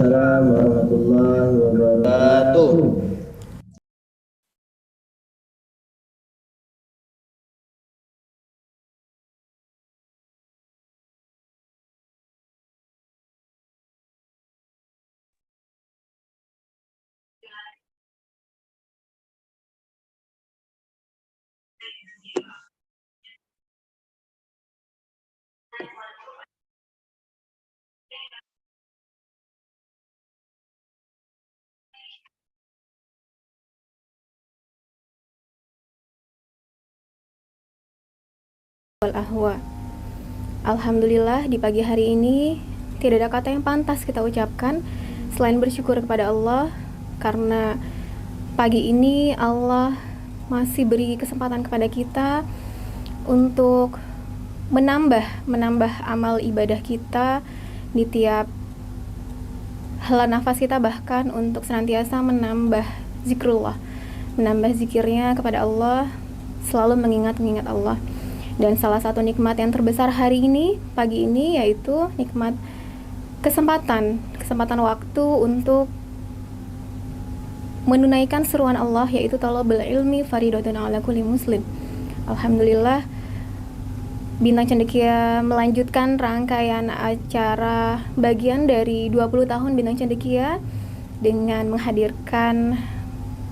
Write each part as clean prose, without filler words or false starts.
Waalaikumsalam warahmatullahi wabarakatuh. Wal ahwa. Alhamdulillah di pagi hari ini tidak ada kata yang pantas kita ucapkan selain bersyukur kepada Allah karena pagi ini Allah masih beri kesempatan kepada kita untuk menambah amal ibadah kita di tiap hela nafas kita, bahkan untuk senantiasa menambah zikrullah, menambah zikirnya kepada Allah, selalu mengingat Allah. Dan salah satu nikmat yang terbesar hari ini, pagi ini, yaitu nikmat kesempatan waktu untuk menunaikan seruan Allah, yaitu talabul ilmi faridatun ala kulli muslim. Alhamdulillah, Bintang Cendekia melanjutkan rangkaian acara bagian dari 20 tahun Bintang Cendekia dengan menghadirkan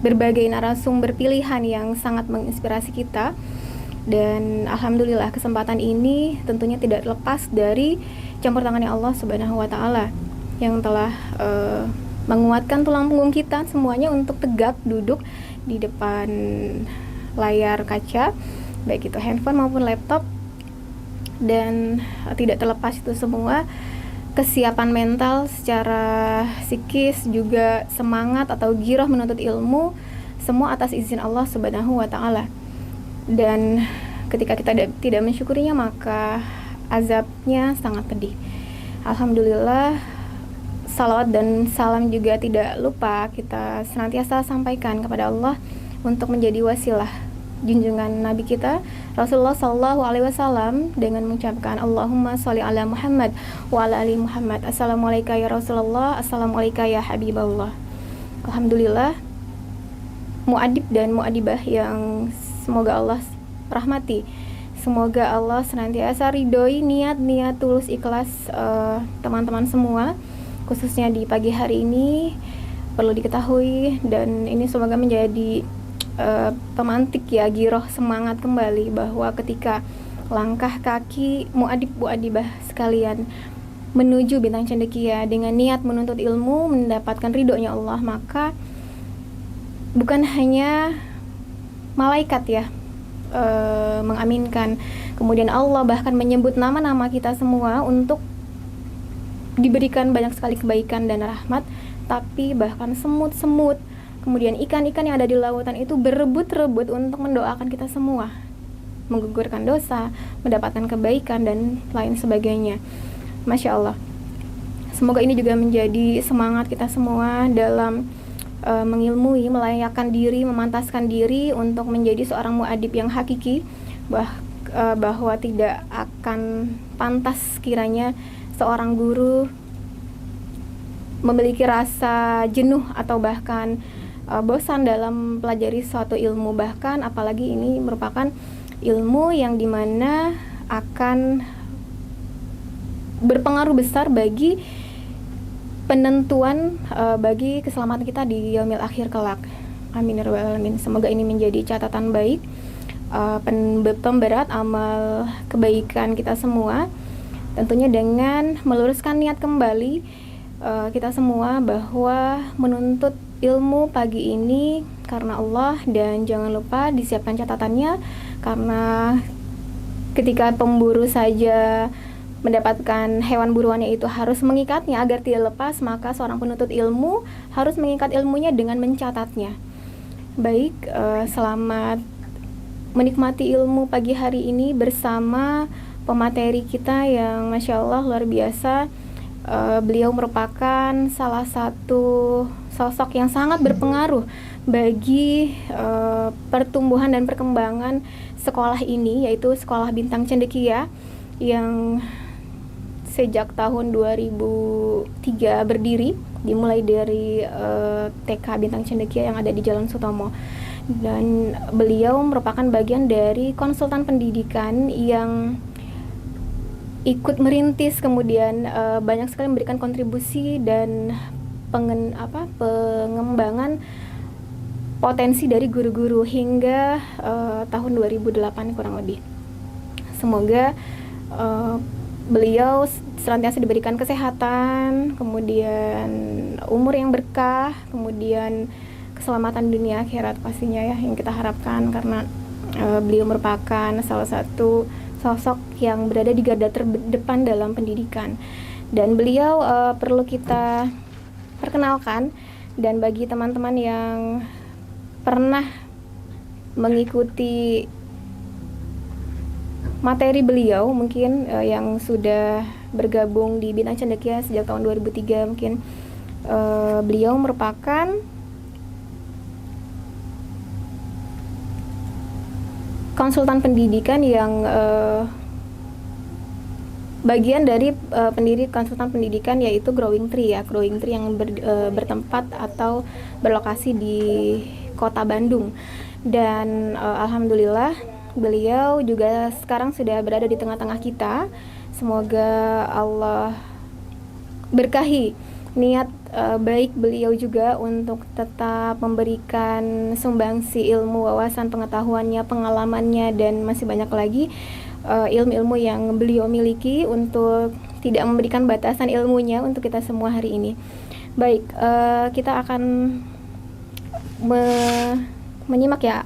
berbagai narasumber pilihan yang sangat menginspirasi kita. Dan alhamdulillah kesempatan ini tentunya tidak lepas dari campur tangannya Allah Subhanahu wa taala yang telah menguatkan tulang punggung kita semuanya untuk tegak duduk di depan layar kaca, baik itu handphone maupun laptop. Dan tidak terlepas itu semua, kesiapan mental secara psikis, juga semangat atau giroh menuntut ilmu, semua atas izin Allah Subhanahu wa taala. Dan ketika kita tidak mensyukurinya, maka azabnya sangat pedih. Alhamdulillah, salawat dan salam juga tidak lupa kita senantiasa sampaikan kepada Allah untuk menjadi wasilah junjungan Nabi kita Rasulullah Sallallahu Alaihi Wasallam dengan mengucapkan Allahumma sholli ala Muhammad wa ala ali Muhammad. Assalamualaikum ya Rasulullah, assalamualaikum ya Habiballah. Alhamdulillah, muadib dan muadibah yang semoga Allah rahmati, semoga Allah senantiasa ridhoi niat-niat tulus ikhlas teman-teman semua, khususnya di pagi hari ini. Perlu diketahui, dan ini semoga menjadi pemantik ya, giroh semangat kembali, bahwa ketika langkah kaki muadib-muadibah sekalian menuju Bintang Cendekia dengan niat menuntut ilmu, mendapatkan ridhonya Allah, maka bukan hanya malaikat ya mengaminkan, kemudian Allah bahkan menyebut nama-nama kita semua untuk diberikan banyak sekali kebaikan dan rahmat, tapi bahkan semut-semut, kemudian ikan-ikan yang ada di lautan itu berebut-rebut untuk mendoakan kita semua, menggugurkan dosa, mendapatkan kebaikan dan lain sebagainya. Masya Allah. Semoga ini juga menjadi semangat kita semua dalam mengilmui, melayakkan diri, memantaskan diri untuk menjadi seorang muadib yang hakiki, bahwa tidak akan pantas kiranya seorang guru memiliki rasa jenuh atau bahkan bosan dalam pelajari suatu ilmu, bahkan apalagi ini merupakan ilmu yang dimana akan berpengaruh besar bagi penentuan bagi keselamatan kita di yaumil akhir kelak. Amin ya rabbal alamin. Semoga ini menjadi catatan baik, pemberat amal kebaikan kita semua, tentunya dengan meluruskan niat kembali kita semua bahwa menuntut ilmu pagi ini karena Allah, dan jangan lupa disiapkan catatannya, karena ketika pemburu saja mendapatkan hewan buruannya itu harus mengikatnya agar tidak lepas, maka seorang penuntut ilmu harus mengikat ilmunya dengan mencatatnya. Baik, selamat menikmati ilmu pagi hari ini bersama pemateri kita yang Masya Allah luar biasa. Beliau merupakan salah satu sosok yang sangat berpengaruh bagi pertumbuhan dan perkembangan sekolah ini, yaitu Sekolah Bintang Cendekia yang sejak tahun 2003 berdiri dimulai dari TK Bintang Cendekia yang ada di Jalan Sutomo. Dan beliau merupakan bagian dari konsultan pendidikan yang ikut merintis, kemudian banyak sekali memberikan kontribusi dan pengembangan potensi dari guru-guru hingga tahun 2008 kurang lebih. Semoga beliau senantiasa diberikan kesehatan, kemudian umur yang berkah, kemudian keselamatan dunia akhirat pastinya ya yang kita harapkan, karena beliau merupakan salah satu sosok yang berada di garda terdepan dalam pendidikan, dan beliau perlu kita perkenalkan. Dan bagi teman-teman yang pernah mengikuti materi beliau, mungkin yang sudah bergabung di Bintang Cendekia sejak tahun 2003, mungkin beliau merupakan konsultan pendidikan yang bagian dari pendiri konsultan pendidikan, yaitu Growing Tree ya, Growing Tree yang bertempat atau berlokasi di Kota Bandung. Dan alhamdulillah beliau juga sekarang sudah berada di tengah-tengah kita. Semoga Allah berkahi niat baik beliau juga untuk tetap memberikan sumbangsi ilmu, wawasan, pengetahuannya, pengalamannya, dan masih banyak lagi ilmu-ilmu yang beliau miliki untuk tidak memberikan batasan ilmunya untuk kita semua hari ini. Baik, kita akan menyimak ya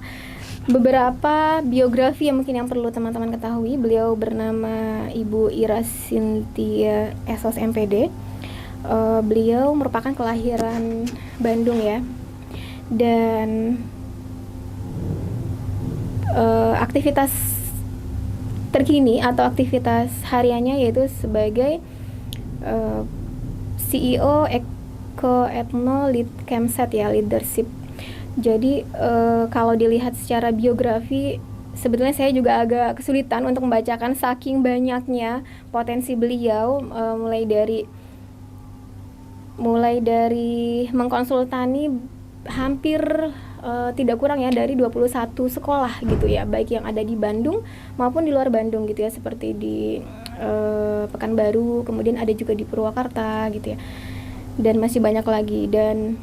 beberapa biografi yang mungkin yang perlu teman-teman ketahui. Beliau bernama Ibu Ira Cynthia SOS MPD. Beliau merupakan kelahiran Bandung ya, dan aktivitas terkini atau aktivitas hariannya yaitu sebagai CEO Eko Etno Lead Kemset ya, leadership. Jadi kalau dilihat secara biografi, sebetulnya saya juga agak kesulitan untuk membacakan saking banyaknya potensi beliau, mulai dari mengkonsultani hampir tidak kurang ya dari 21 sekolah gitu ya, baik yang ada di Bandung maupun di luar Bandung gitu ya, seperti di Pekanbaru, kemudian ada juga di Purwakarta gitu ya, dan masih banyak lagi. Dan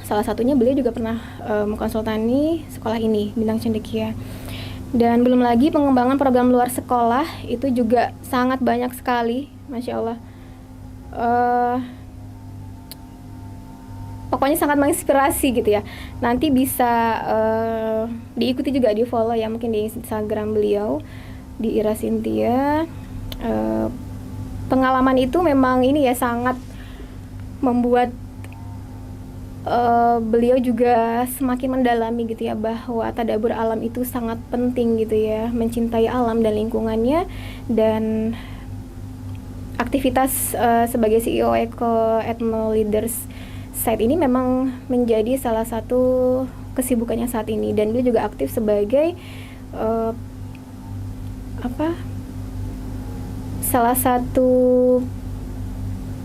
salah satunya beliau juga pernah mengkonsultani sekolah ini, Bintang Cendekia. Dan belum lagi pengembangan program luar sekolah itu juga sangat banyak sekali, Masya Allah. Pokoknya sangat menginspirasi gitu ya. Nanti bisa diikuti juga, di follow ya mungkin di Instagram beliau di Ira Cynthia. Pengalaman itu memang ini ya sangat membuat beliau juga semakin mendalami gitu ya, bahwa tadabbur alam itu sangat penting gitu ya, mencintai alam dan lingkungannya. Dan aktivitas sebagai CEO Eko Etno Leaders Site ini memang menjadi salah satu kesibukannya saat ini, dan dia juga aktif sebagai salah satu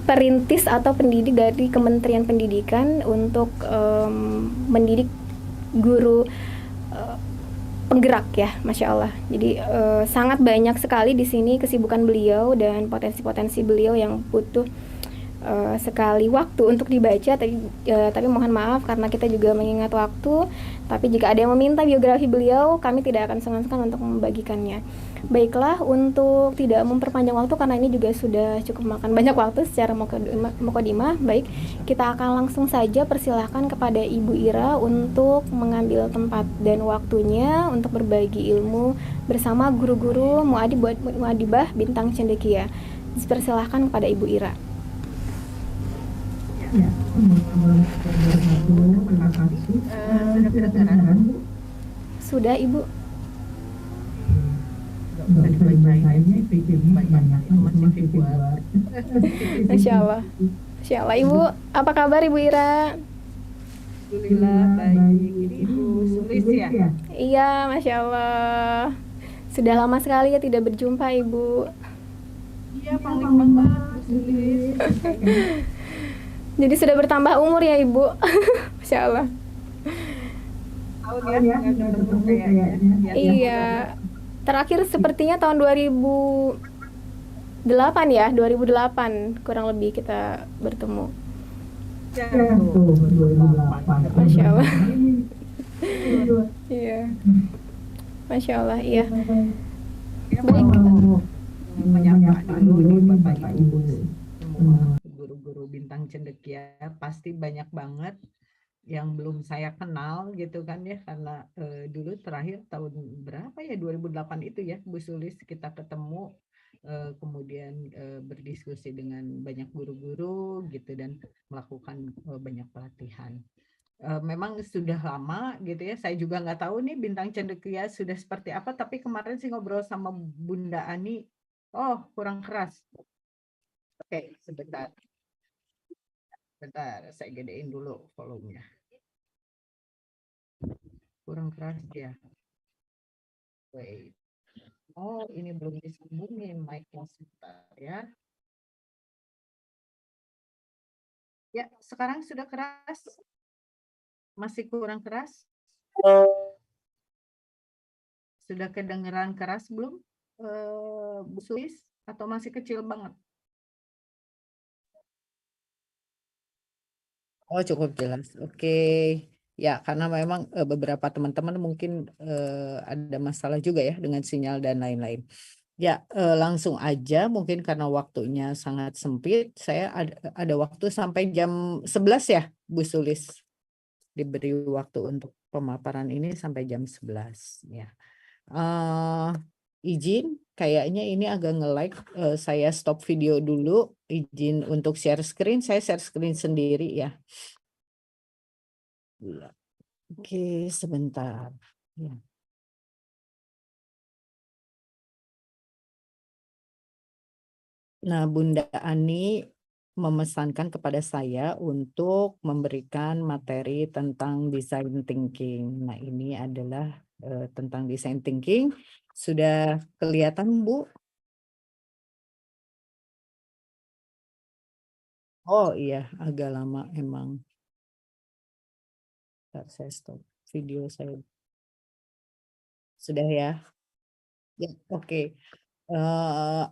perintis atau pendidik dari Kementerian Pendidikan untuk mendidik guru penggerak ya, Masya Allah. Jadi sangat banyak sekali di sini kesibukan beliau dan potensi-potensi beliau yang butuh sekali waktu untuk dibaca. Tapi mohon maaf karena kita juga mengingat waktu. Tapi jika ada yang meminta biografi beliau, kami tidak akan segan-segan untuk membagikannya. Baiklah, untuk tidak memperpanjang waktu karena ini juga sudah cukup makan banyak waktu secara mukodimah. Baik, kita akan langsung saja persilahkan kepada Ibu Ira untuk mengambil tempat dan waktunya untuk berbagi ilmu bersama guru-guru muadibah Bintang Cendekia. Dipersilahkan kepada Ibu Ira. Ya, sudah Ibu. Masya Allah. Masya Allah. Ibu, apa kabar Ibu Ira? Alhamdulillah baik. Ini Ibu Sulis ya? Iya, Masya Allah. Sudah lama sekali ya tidak berjumpa Ibu. Iya, paling banget Bu Sulis. Jadi sudah bertambah umur ya Ibu. Masya Allah. Tahun ya nggak ketemu kayaknya. Ya, Iya. Terakhir sepertinya tahun 2008 ya, 2008 kurang lebih kita bertemu. ya tuh 2008. Masya Allah. Iya. Masya Allah, iya. Ya Baik. mau menyapa dulu nih Bapak Ibu semua guru-guru bintang cendekia, pasti banyak banget yang belum saya kenal gitu kan ya, karena dulu terakhir tahun berapa ya, 2008 itu ya Bu Sulis kita ketemu, kemudian berdiskusi dengan banyak guru-guru gitu dan melakukan banyak pelatihan. Memang sudah lama gitu ya, saya juga nggak tahu nih bintang cendekia sudah seperti apa, tapi kemarin sih ngobrol sama Bunda Ani, oh kurang keras. Oke, sebentar. Bentar, saya gedein dulu volumenya. Kurang keras ya. Wait. Oh, ini belum disambungin mic-nya sebentar ya. Ya, sekarang sudah keras. Masih kurang keras? Sudah kedengeran keras belum, Bu Suis? Atau masih kecil banget? Oh, cukup jelas. Oke. Ya, karena memang beberapa teman-teman mungkin ada masalah juga ya dengan sinyal dan lain-lain. Ya, langsung aja mungkin karena waktunya sangat sempit, saya ada waktu sampai jam 11 ya, Bu Sulis. Diberi waktu untuk pemaparan ini sampai jam 11 ya. Izin, kayaknya ini agak nge-lag. Saya stop video dulu. Izin untuk share screen. Saya share screen sendiri ya. Iya. Oke, sebentar. Ya. Nah, Bunda Ani memesankan kepada saya untuk memberikan materi tentang design thinking. Nah, ini adalah tentang design thinking. Sudah kelihatan, Bu? Oh iya, agak lama emang. Bentar, saya stop video saya. Sudah ya? Ya, oke.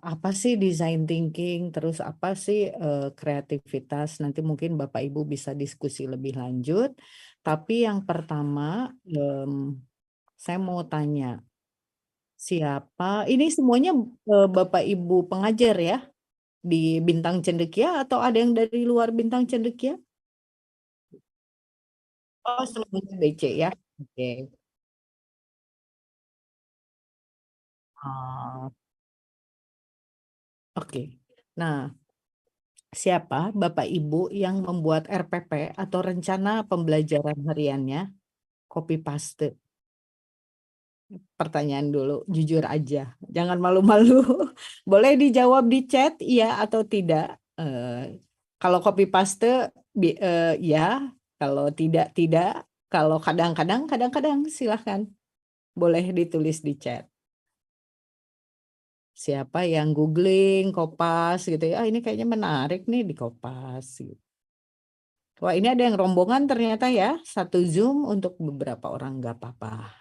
Apa sih design thinking? Terus apa sih kreativitas? Nanti mungkin Bapak Ibu bisa diskusi lebih lanjut. Tapi yang pertama, saya mau tanya, siapa? Ini semuanya Bapak Ibu pengajar ya di Bintang Cendekia atau ada yang dari luar Bintang Cendekia? Oh, semuanya BC ya. Oke. Ah, oke. Nah, siapa Bapak Ibu yang membuat RPP atau rencana pembelajaran hariannya copy paste? Pertanyaan dulu, jujur aja. Jangan malu-malu. Boleh dijawab di chat iya atau tidak. Kalau copy paste ya, kalau tidak tidak. Kalau kadang-kadang kadang-kadang silahkan. Boleh ditulis di chat. Siapa yang googling, kopas gitu ya. Ah, ini kayaknya menarik nih di kopas gitu. Wah, ini ada yang rombongan ternyata ya. Satu Zoom untuk beberapa orang nggak apa-apa.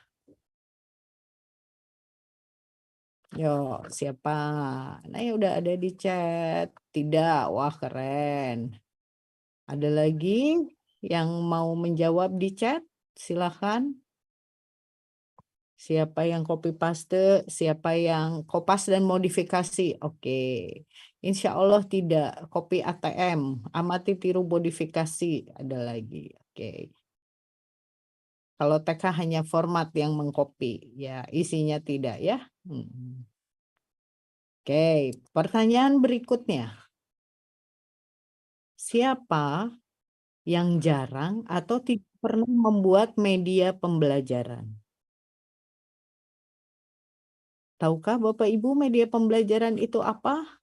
Yo, siapa? Nah, ya udah ada di chat. Tidak, wah keren. Ada lagi yang mau menjawab di chat? Silahkan. Siapa yang copy paste, siapa yang kopas dan modifikasi? Oke. Insya Allah tidak. Copy ATM, amati tiru modifikasi. Ada lagi. Oke. Kalau TK hanya format yang mengcopy, ya isinya tidak ya. Oke, pertanyaan berikutnya. Siapa yang jarang atau tidak pernah membuat media pembelajaran? Tahukah Bapak Ibu media pembelajaran itu apa?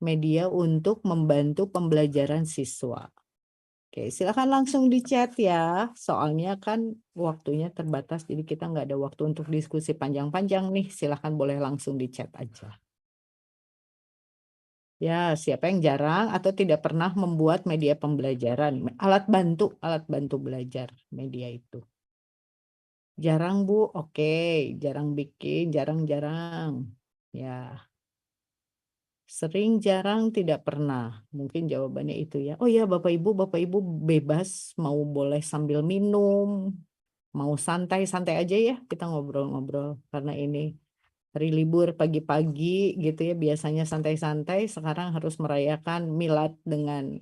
Media untuk membantu pembelajaran siswa. Oke, silakan langsung di chat ya. Soalnya kan waktunya terbatas, jadi kita nggak ada waktu untuk diskusi panjang-panjang nih. Silakan boleh langsung di chat aja. Ya, siapa yang jarang atau tidak pernah membuat media pembelajaran? Alat bantu belajar media itu. Jarang, Bu. Oke, jarang bikin, jarang-jarang. Ya, sering, jarang, tidak pernah. Mungkin jawabannya itu ya. Oh ya, Bapak Ibu bebas mau boleh sambil minum, mau santai-santai aja ya kita ngobrol-ngobrol karena ini hari libur pagi-pagi gitu ya, biasanya santai-santai, sekarang harus merayakan milad dengan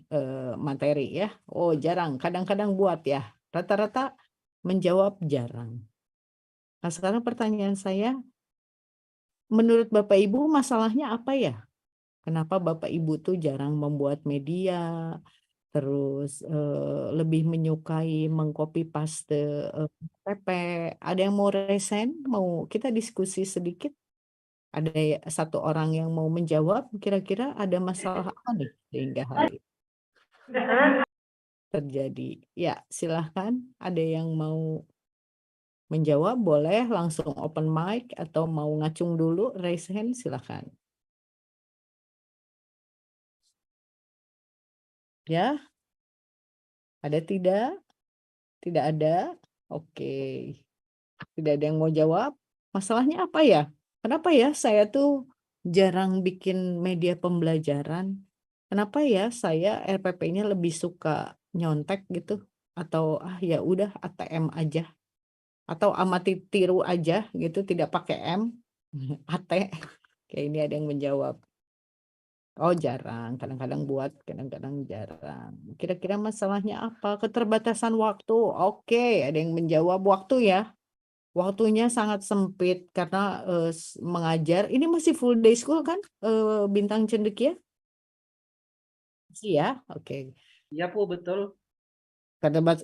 materi ya. Oh, jarang, kadang-kadang buat ya. Rata-rata menjawab jarang. Nah, sekarang pertanyaan saya, menurut Bapak Ibu masalahnya apa ya? Kenapa Bapak Ibu tuh jarang membuat media, terus lebih menyukai mengcopy paste PP? Ada yang mau resen? Mau kita diskusi sedikit? Ada satu orang yang mau menjawab, kira-kira ada masalah apa nih sehingga hal itu terjadi? Ya, silahkan. Ada yang mau menjawab, boleh langsung open mic atau mau ngacung dulu, raise hand, silahkan. Ya, ada tidak? Tidak ada? Oke. Tidak ada yang mau jawab. Masalahnya apa ya? Kenapa ya saya tuh jarang bikin media pembelajaran? Kenapa ya saya RPP-nya lebih suka nyontek gitu? Atau ya udah ATM aja? Atau amati tiru aja gitu, tidak pakai M? AT? Kayak ini ada yang menjawab. Oh jarang, kadang-kadang buat, kadang-kadang jarang. Kira-kira masalahnya apa? Keterbatasan waktu. Oke, ada yang menjawab waktu ya. Waktunya sangat sempit karena mengajar. Ini masih full day school kan, Bintang Cendekia? Masih ya, oke. Ya, Bu, betul.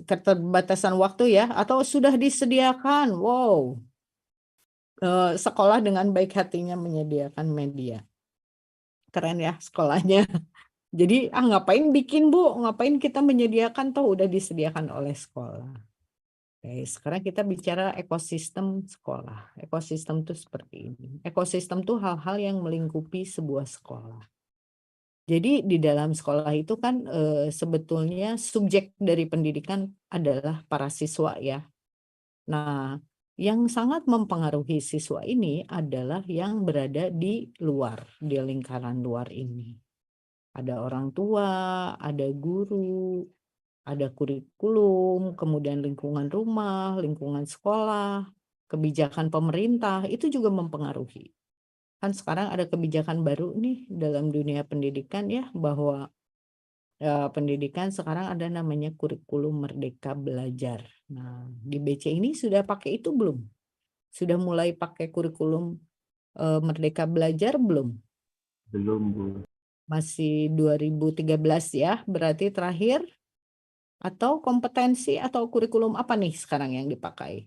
Keterbatasan waktu ya, atau sudah disediakan? Wow, sekolah dengan baik hatinya menyediakan media. Keren ya sekolahnya. Jadi ngapain bikin Bu? Ngapain kita menyediakan, toh udah disediakan oleh sekolah. Oke, sekarang kita bicara ekosistem sekolah. Ekosistem itu seperti ini. Ekosistem itu hal-hal yang melingkupi sebuah sekolah. Jadi di dalam sekolah itu kan sebetulnya subjek dari pendidikan adalah para siswa ya. Nah, yang sangat mempengaruhi siswa ini adalah yang berada di luar, di lingkaran luar ini. Ada orang tua, ada guru, ada kurikulum, kemudian lingkungan rumah, lingkungan sekolah, kebijakan pemerintah, itu juga mempengaruhi. Kan sekarang ada kebijakan baru nih dalam dunia pendidikan ya, bahwa pendidikan sekarang ada namanya kurikulum Merdeka Belajar. Nah, di BC ini sudah pakai itu belum? Sudah mulai pakai kurikulum Merdeka Belajar belum? Belum, Bu. Masih 2013 ya, berarti terakhir. Atau kompetensi atau kurikulum apa nih sekarang yang dipakai?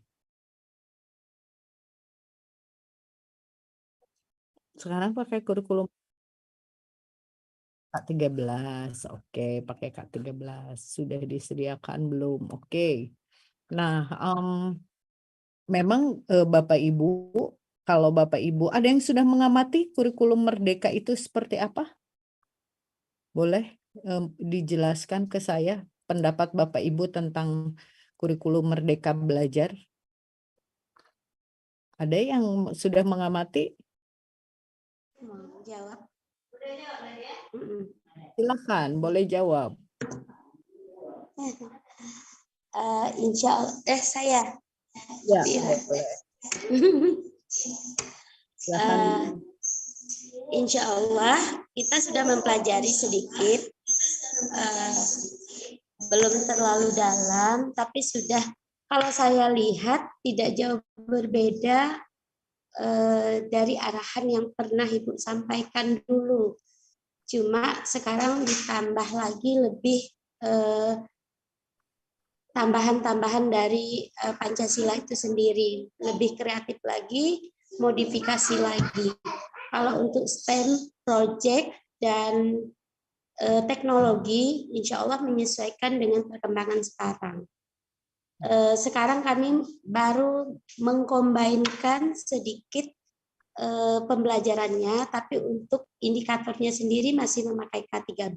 Sekarang pakai kurikulum K13. Oke, pakai K13. Sudah disediakan belum? Oke. Nah, memang Bapak Ibu, kalau Bapak Ibu ada yang sudah mengamati kurikulum Merdeka itu seperti apa? Boleh dijelaskan ke saya pendapat Bapak Ibu tentang kurikulum Merdeka Belajar? Ada yang sudah mengamati? Jawab. Silakan, boleh jawab. Insya Allah, saya. Ya, Iya. boleh. Silakan. Insya Allah kita sudah mempelajari sedikit, belum terlalu dalam, tapi sudah, kalau saya lihat tidak jauh berbeda dari arahan yang pernah Ibu sampaikan dulu. Cuma sekarang ditambah lagi lebih tambahan-tambahan dari Pancasila itu sendiri, lebih kreatif lagi, modifikasi lagi. Kalau untuk STEM, project, dan teknologi, insya Allah menyesuaikan dengan perkembangan sekarang. Sekarang kami baru mengkombainkan sedikit pembelajarannya, tapi untuk indikatornya sendiri masih memakai K13.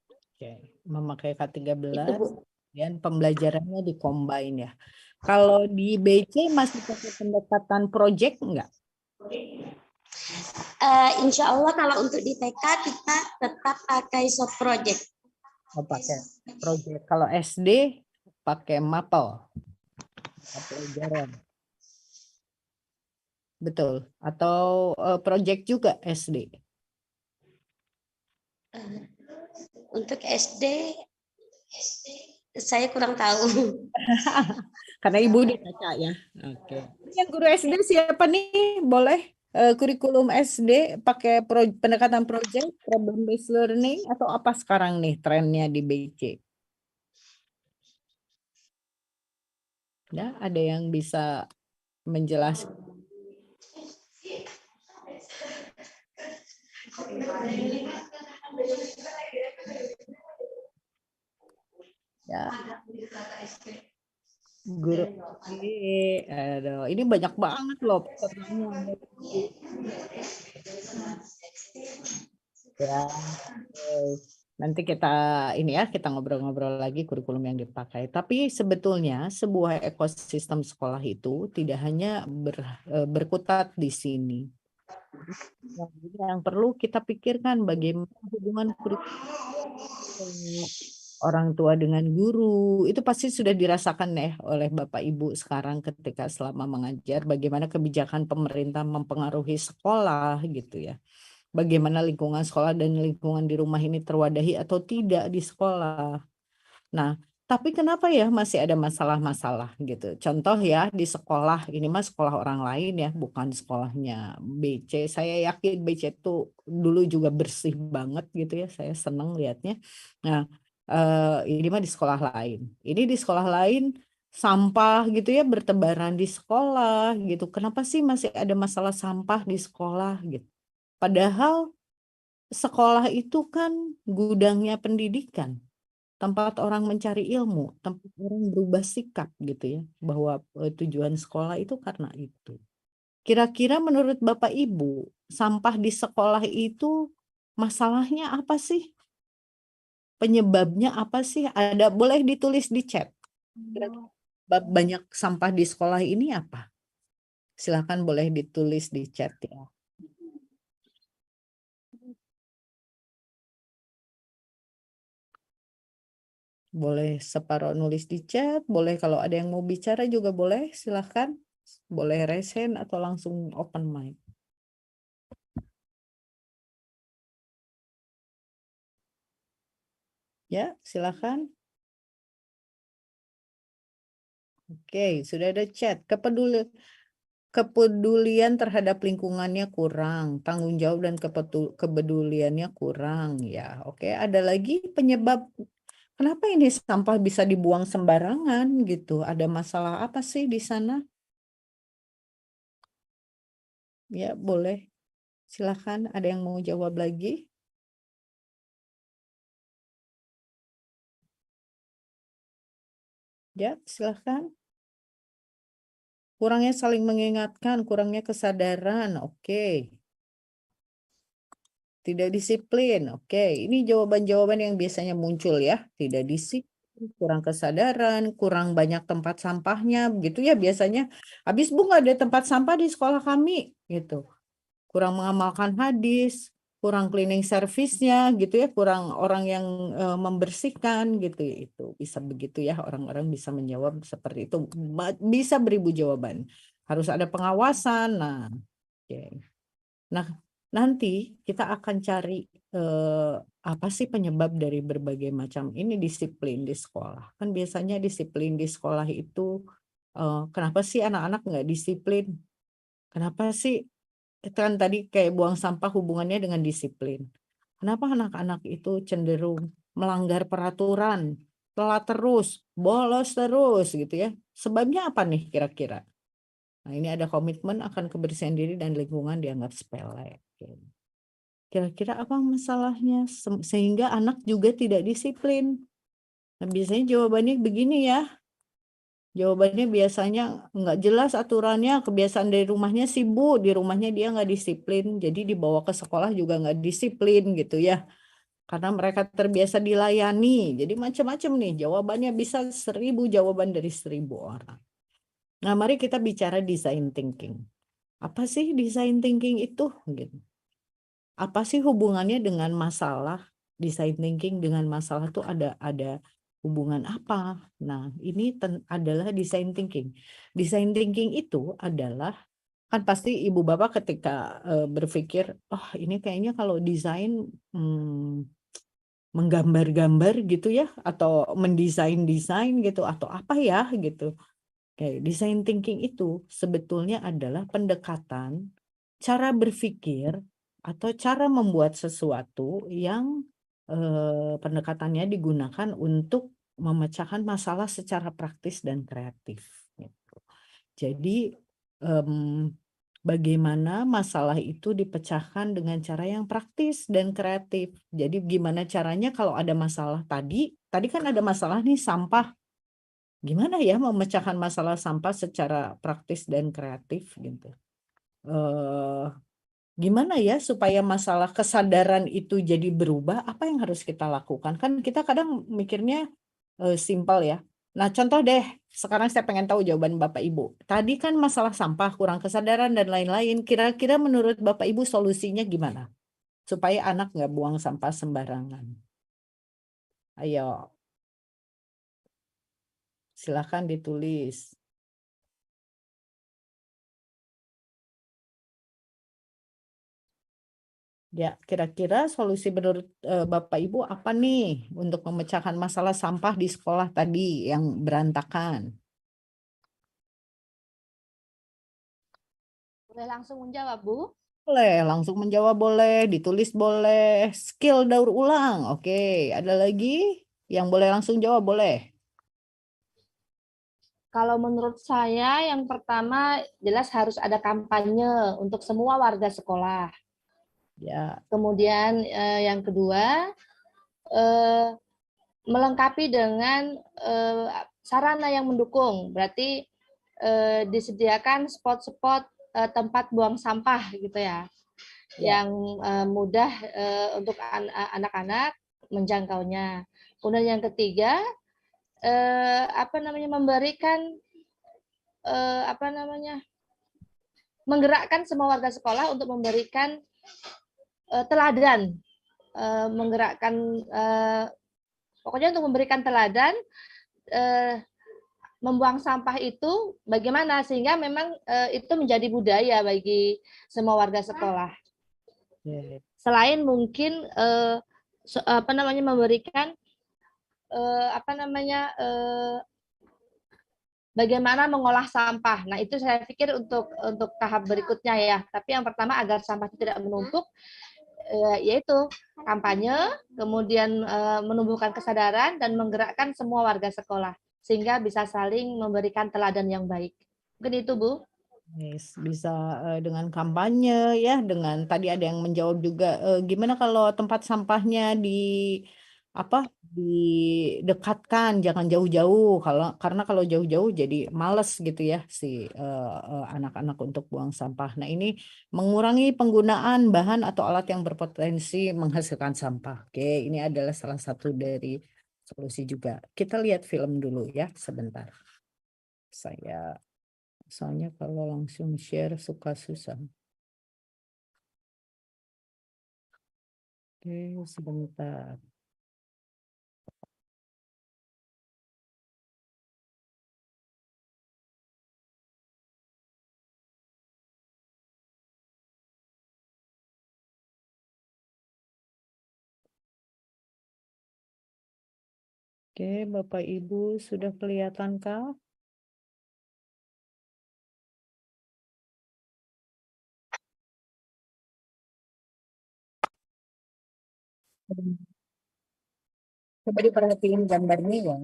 Oke, memakai K13 Itu Bu. dan pembelajarannya di-combine ya. Kalau di BC masih pakai pendekatan project enggak? Insya Allah kalau untuk di TK kita tetap pakai soft project. Oh, pakai project. Kalau SD pakai mapel. Pelajaran. Betul. Atau project juga SD. Untuk SD saya kurang tahu. Karena ibu di TK ya. Oke. Yang guru SD siapa nih? Boleh kurikulum SD pakai pendekatan project, problem based learning atau apa sekarang nih trennya di BC? Ya, ada yang bisa menjelaskan? Ya. Guru aduh, ini banyak banget loh pertanyaan. Ya, nanti kita ini ya, kita ngobrol-ngobrol lagi kurikulum yang dipakai. Tapi sebetulnya sebuah ekosistem sekolah itu tidak hanya berkutat di sini. Yang perlu kita pikirkan bagaimana hubungan kurikulum orang tua dengan guru, itu pasti sudah dirasakan ya oleh Bapak Ibu sekarang ketika selama mengajar, bagaimana kebijakan pemerintah mempengaruhi sekolah gitu ya. Bagaimana lingkungan sekolah dan lingkungan di rumah ini terwadahi atau tidak di sekolah. Nah, tapi kenapa ya masih ada masalah-masalah gitu. Contoh ya di sekolah, ini mah sekolah orang lain ya, bukan sekolahnya BC. Saya yakin BC itu dulu juga bersih banget gitu ya, saya senang lihatnya. Nah, ini mah di sekolah lain. Ini di sekolah lain sampah gitu ya bertebaran di sekolah gitu. Kenapa sih masih ada masalah sampah di sekolah gitu? Padahal sekolah itu kan gudangnya pendidikan, tempat orang mencari ilmu, tempat orang berubah sikap gitu ya, bahwa tujuan sekolah itu karena itu. Kira-kira menurut Bapak Ibu, sampah di sekolah itu masalahnya apa sih? Penyebabnya apa sih? Ada, boleh ditulis di chat. Kira-kira banyak sampah di sekolah ini apa? Silakan boleh ditulis di chat ya. Boleh separuh nulis di chat, boleh kalau ada yang mau bicara juga boleh, silahkan. Boleh raise hand atau langsung open mic. Ya, silahkan. Oke, sudah ada chat. Kepedulian terhadap lingkungannya kurang, tanggung jawab dan kepeduliannya kurang. Ya, oke. Ada lagi penyebab kenapa ini sampah bisa dibuang sembarangan gitu? Ada masalah apa sih di sana? Ya, boleh. Silahkan, ada yang mau jawab lagi? Ya, silahkan. Kurangnya saling mengingatkan, kurangnya kesadaran. Oke. Tidak disiplin. Oke, ini jawaban-jawaban yang biasanya muncul ya. Tidak disiplin, kurang kesadaran, kurang banyak tempat sampahnya. Begitu ya biasanya. Habis Bu nggak ada tempat sampah di sekolah kami. Gitu. Kurang mengamalkan hadis, kurang cleaning service-nya gitu ya. Kurang orang yang membersihkan gitu. Itu bisa begitu ya. Orang-orang bisa menjawab seperti itu. Bisa beribu jawaban. Harus ada pengawasan. Nah, oke. Nah, nanti kita akan cari apa sih penyebab dari berbagai macam ini disiplin di sekolah. Kan biasanya disiplin di sekolah itu kenapa sih anak-anak nggak disiplin? Kenapa sih kan tadi kayak buang sampah hubungannya dengan disiplin. Kenapa anak-anak itu cenderung melanggar peraturan, telat terus, bolos terus gitu ya? Sebabnya apa nih kira-kira? Nah, ini ada komitmen akan kebersihan diri dan lingkungan dianggap sepele. Kira-kira apa masalahnya? Sehingga anak juga tidak disiplin. Nah, biasanya jawabannya begini ya. Jawabannya biasanya nggak jelas aturannya, kebiasaan dari rumahnya sibuk, di rumahnya dia nggak disiplin, jadi dibawa ke sekolah juga nggak disiplin gitu ya. Karena mereka terbiasa dilayani, jadi macam-macam nih jawabannya, bisa 1000 jawaban dari 1000 orang. Nah, mari kita bicara design thinking. Apa sih design thinking itu? Gitu. Apa sih hubungannya dengan masalah? Design thinking dengan masalah itu ada hubungan apa? Nah, ini adalah design thinking. Design thinking itu adalah, kan pasti ibu bapak ketika berpikir, oh ini kayaknya kalau desain menggambar-gambar gitu ya, atau mendesain-desain gitu, atau apa ya gitu. Kayak design thinking itu sebetulnya adalah pendekatan cara berpikir atau cara membuat sesuatu yang pendekatannya digunakan untuk memecahkan masalah secara praktis dan kreatif. Gitu. Jadi bagaimana masalah itu dipecahkan dengan cara yang praktis dan kreatif. Jadi gimana caranya kalau ada masalah tadi kan ada masalah nih sampah. Gimana ya memecahkan masalah sampah secara praktis dan kreatif gitu. Gimana ya supaya masalah kesadaran itu jadi berubah, apa yang harus kita lakukan? Kan kita kadang mikirnya simpel ya. Nah, contoh deh, sekarang saya pengen tahu jawaban Bapak Ibu. Tadi kan masalah sampah, kurang kesadaran dan lain-lain. Kira-kira menurut Bapak Ibu solusinya gimana? Supaya anak nggak buang sampah sembarangan. Ayo, silakan ditulis. Ya, kira-kira solusi menurut Bapak Ibu apa nih untuk memecahkan masalah sampah di sekolah tadi yang berantakan? Boleh langsung menjawab, Bu? Boleh, langsung menjawab boleh, ditulis boleh, skill daur ulang. Oke, ada lagi yang boleh langsung jawab boleh. Kalau menurut saya yang pertama jelas harus ada kampanye untuk semua warga sekolah. Ya, Kemudian yang kedua melengkapi dengan sarana yang mendukung. Berarti disediakan spot-spot tempat buang sampah gitu ya, yang mudah untuk anak-anak menjangkaunya. Kemudian yang ketiga memberikan menggerakkan semua warga sekolah untuk memberikan teladan, menggerakkan pokoknya untuk memberikan teladan membuang sampah itu bagaimana sehingga memang itu menjadi budaya bagi semua warga sekolah. Selain mungkin memberikan bagaimana mengolah sampah. Nah, itu saya pikir untuk tahap berikutnya ya. Tapi yang pertama agar sampah tidak menumpuk, yaitu kampanye, kemudian menumbuhkan kesadaran dan menggerakkan semua warga sekolah sehingga bisa saling memberikan teladan yang baik. Mungkin itu, Bu. yes, bisa dengan kampanye ya, dengan tadi ada yang menjawab juga gimana kalau tempat sampahnya didekatkan, jangan jauh-jauh karena kalau jauh-jauh jadi males gitu ya si anak-anak untuk buang sampah. Nah, ini mengurangi penggunaan bahan atau alat yang berpotensi menghasilkan sampah. Oke, ini adalah salah satu dari solusi juga. Kita lihat film dulu ya sebentar. Soalnya kalau langsung share suka susah. Oke, sebentar. Oke, Bapak Ibu sudah kelihatankah? Coba diperhatiin gambarnya ya.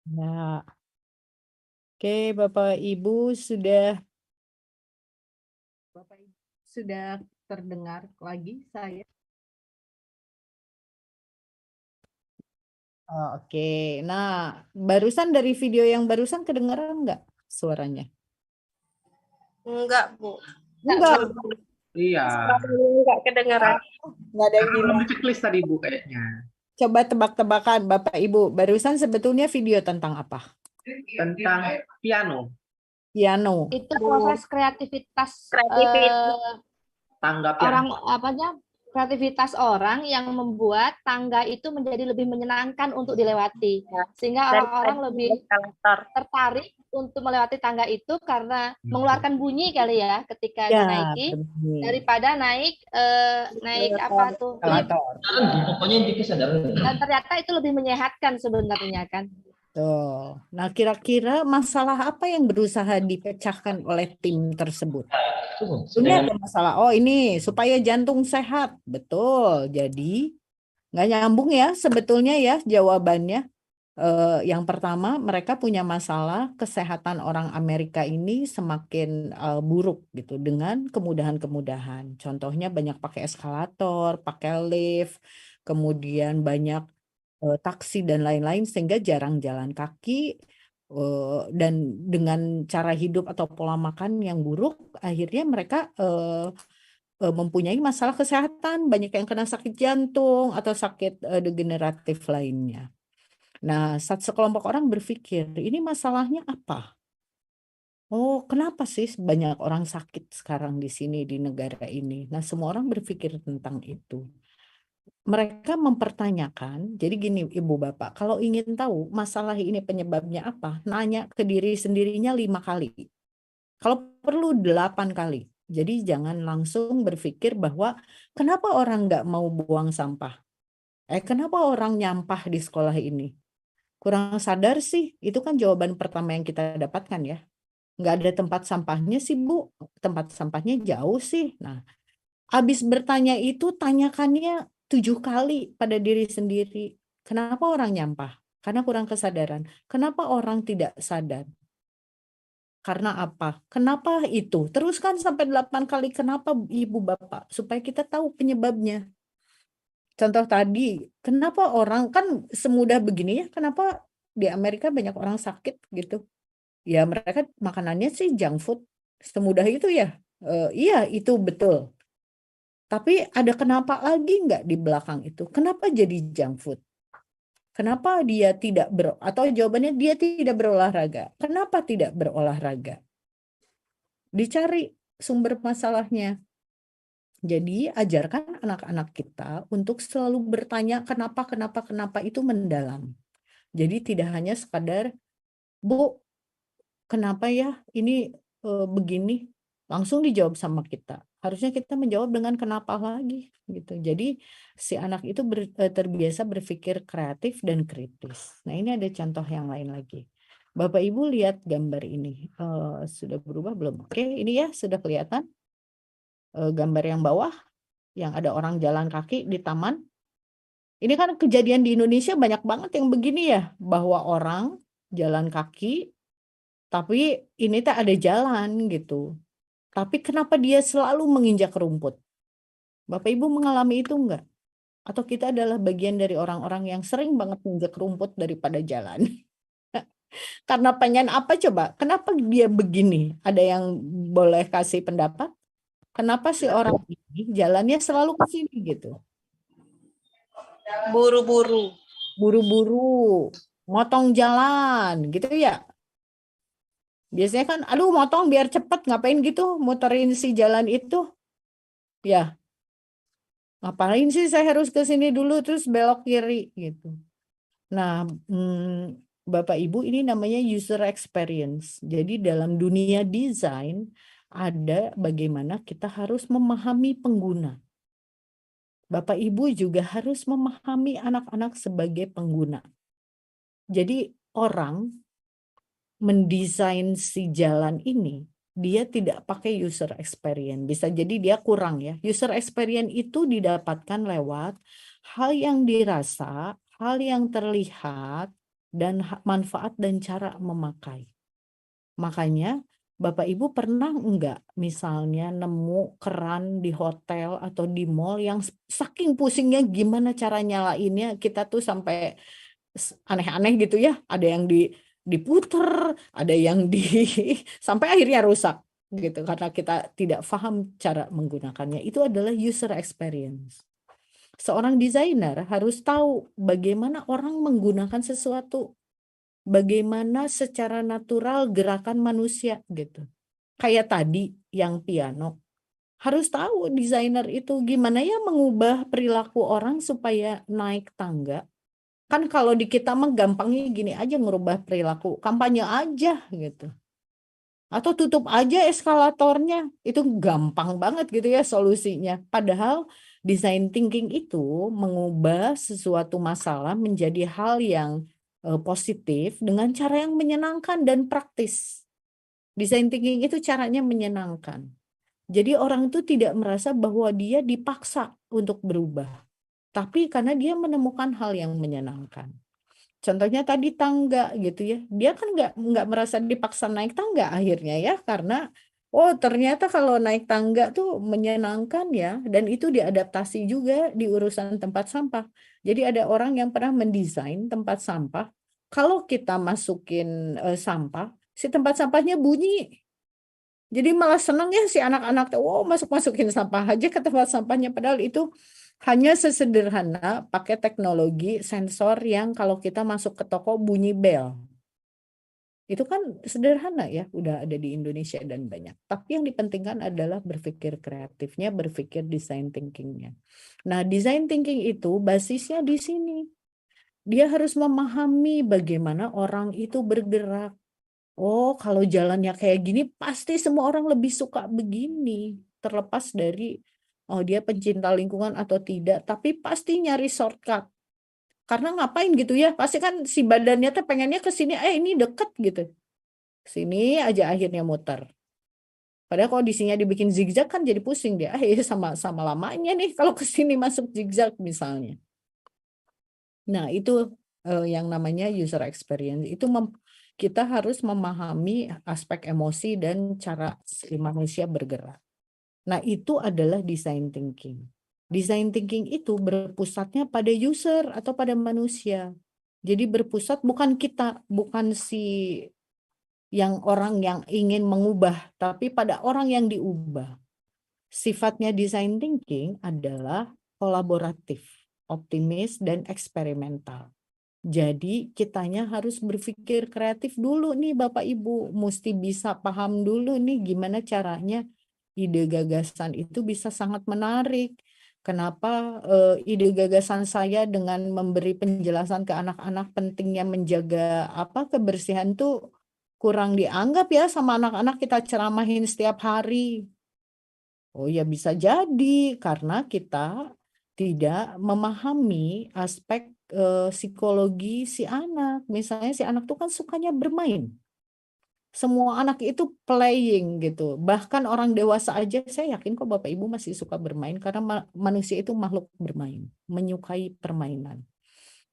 Nah, oke Bapak Ibu sudah Bapak Ibu sudah terdengar lagi saya? oke. Nah, barusan dari video yang barusan kedengeran nggak suaranya? Enggak, Bu. Enggak, Iya. Enggak kedengaran. nggak ada yang Karena bilang. belum checklist tadi Bu kayaknya. Coba tebak-tebakan Bapak Ibu, barusan sebetulnya video tentang apa? Tentang piano. Piano. Itu proses kreativitas Tangga piano. orang apanya kreativitas orang yang membuat tangga itu menjadi lebih menyenangkan untuk dilewati, sehingga orang-orang lebih tertarik untuk melewati tangga itu karena mengeluarkan bunyi kali ya ketika Ya, dinaiki berbunyi. daripada naik apa tuh lift. Eskalator. Dan ternyata itu lebih menyehatkan sebenarnya kan. Tuh. Nah, kira-kira masalah apa yang berusaha dipecahkan oleh tim tersebut? Ini ada masalah. Oh, ini supaya jantung sehat. Betul. Jadi nggak nyambung ya sebetulnya ya jawabannya. Yang pertama, mereka punya masalah kesehatan orang Amerika ini semakin buruk gitu dengan kemudahan-kemudahan. Contohnya banyak pakai eskalator, pakai lift, kemudian banyak taksi dan lain-lain sehingga jarang jalan kaki, dan dengan cara hidup atau pola makan yang buruk, akhirnya mereka mempunyai masalah kesehatan, banyak yang kena sakit jantung atau sakit degeneratif lainnya. Nah, sekelompok orang berpikir, ini masalahnya apa? Oh, kenapa sih banyak orang sakit sekarang di sini, di negara ini? Nah, semua orang berpikir tentang itu. Mereka mempertanyakan, jadi gini Ibu Bapak, kalau ingin tahu masalah ini penyebabnya apa, nanya ke diri sendirinya 5 kali. Kalau perlu 8 kali. Jadi jangan langsung berpikir bahwa kenapa orang nggak mau buang sampah? Kenapa orang nyampah di sekolah ini? Kurang sadar sih, itu kan jawaban pertama yang kita dapatkan ya. Nggak ada tempat sampahnya sih Bu, tempat sampahnya jauh sih. Nah, habis bertanya itu, tanyakannya 7 kali pada diri sendiri. Kenapa orang nyampah? Karena kurang kesadaran. Kenapa orang tidak sadar? Karena apa? Kenapa itu? Teruskan sampai 8 kali. Kenapa Ibu Bapak? Supaya kita tahu penyebabnya. Contoh tadi, kenapa orang kan semudah begini ya? Kenapa di Amerika banyak orang sakit gitu? Ya mereka makanannya sih junk food. Semudah itu ya? Iya, itu betul. Tapi ada kenapa lagi nggak di belakang itu? Kenapa jadi junk food? Kenapa dia tidak atau jawabannya dia tidak berolahraga? Kenapa tidak berolahraga? Dicari sumber masalahnya. Jadi ajarkan anak-anak kita untuk selalu bertanya kenapa itu mendalam. Jadi tidak hanya sekadar, Bu, kenapa ya ini begini? Langsung dijawab sama kita. Harusnya kita menjawab dengan kenapa lagi gitu. Jadi si anak itu terbiasa berpikir kreatif dan kritis. Nah, ini ada contoh yang lain lagi. Bapak Ibu lihat gambar ini. Sudah berubah belum? Oke, ini ya sudah kelihatan. Gambar yang bawah yang ada orang jalan kaki di taman. Ini kan kejadian di Indonesia banyak banget yang begini ya, bahwa orang jalan kaki tapi ini tak ada jalan gitu. Tapi kenapa dia selalu menginjak rumput? Bapak Ibu mengalami itu enggak? Atau kita adalah bagian dari orang-orang yang sering banget menginjak rumput daripada jalan? Karena pengen apa coba? Kenapa dia begini? Ada yang boleh kasih pendapat? Kenapa si orang ini jalannya selalu ke sini gitu? Buru-buru. Buru-buru, motong jalan gitu ya. Biasanya kan, aduh motong biar cepet, ngapain gitu muterin si jalan itu? Ya, ngapain sih saya harus ke sini dulu terus belok kiri gitu. Nah, Bapak Ibu, ini namanya user experience. Jadi dalam dunia desain ada bagaimana kita harus memahami pengguna. Bapak Ibu juga harus memahami anak-anak sebagai pengguna. Jadi orang mendesain si jalan ini, dia tidak pakai user experience. Bisa jadi dia kurang ya. User experience itu didapatkan lewat hal yang dirasa, hal yang terlihat, dan manfaat dan cara memakai. Makanya Bapak Ibu pernah enggak misalnya nemu keran di hotel atau di mall yang saking pusingnya gimana cara nyalainnya, kita tuh sampai aneh-aneh gitu ya. Ada yang diputer, ada yang sampai akhirnya rusak gitu karena kita tidak paham cara menggunakannya. Itu adalah user experience. Seorang desainer harus tahu bagaimana orang menggunakan sesuatu, bagaimana secara natural gerakan manusia gitu. Kayak tadi yang piano. Harus tahu desainer itu gimana ya mengubah perilaku orang supaya naik tangga. Kan kalau di kita mah gampangnya gini aja ngerubah perilaku, kampanye aja gitu. Atau tutup aja eskalatornya, itu gampang banget gitu ya solusinya. Padahal design thinking itu mengubah sesuatu masalah menjadi hal yang positif dengan cara yang menyenangkan dan praktis. Design thinking itu caranya menyenangkan. Jadi orang itu tidak merasa bahwa dia dipaksa untuk berubah. Tapi karena dia menemukan hal yang menyenangkan. Contohnya tadi tangga gitu ya. Dia kan nggak merasa dipaksa naik tangga akhirnya ya. Karena oh ternyata kalau naik tangga tuh menyenangkan ya. Dan itu diadaptasi juga di urusan tempat sampah. Jadi ada orang yang pernah mendesain tempat sampah. Kalau kita masukin sampah, si tempat sampahnya bunyi. Jadi malah senang ya si anak-anak, wow masukin sampah aja ke tempat sampahnya. Padahal itu hanya sesederhana pakai teknologi sensor yang kalau kita masuk ke toko bunyi bel. Itu kan sederhana ya, udah ada di Indonesia dan banyak. Tapi yang dipentingkan adalah berpikir kreatifnya, berpikir design thinkingnya. Nah, design thinking itu basisnya di sini. Dia harus memahami bagaimana orang itu bergerak. Oh, kalau jalannya kayak gini, pasti semua orang lebih suka begini. Terlepas dari oh dia pencinta lingkungan atau tidak, tapi pasti nyari shortcut. Karena ngapain gitu ya? Pasti kan si badannya tuh pengennya ke sini, ini deket gitu. Sini aja akhirnya muter. Padahal kalau di sini dibikin zigzag kan jadi pusing dia. Sama lamanya nih kalau ke sini masuk zigzag misalnya. Nah, itu yang namanya user experience. Itu kita harus memahami aspek emosi dan cara si manusia bergerak. Nah, itu adalah design thinking. Design thinking itu berpusatnya pada user atau pada manusia. Jadi berpusat bukan kita, bukan si yang orang yang ingin mengubah, tapi pada orang yang diubah. Sifatnya design thinking adalah kolaboratif, optimis, dan eksperimental. Jadi kitanya harus berpikir kreatif dulu nih Bapak Ibu, mesti bisa paham dulu nih gimana caranya ide gagasan itu bisa sangat menarik. Kenapa ide gagasan saya dengan memberi penjelasan ke anak-anak pentingnya menjaga kebersihan tuh kurang dianggap ya sama anak-anak kita ceramahin setiap hari. Oh ya bisa jadi karena kita tidak memahami aspek psikologi si anak. Misalnya si anak tuh kan sukanya bermain. Semua anak itu playing gitu. Bahkan orang dewasa aja saya yakin kok Bapak Ibu masih suka bermain karena manusia itu makhluk bermain, menyukai permainan.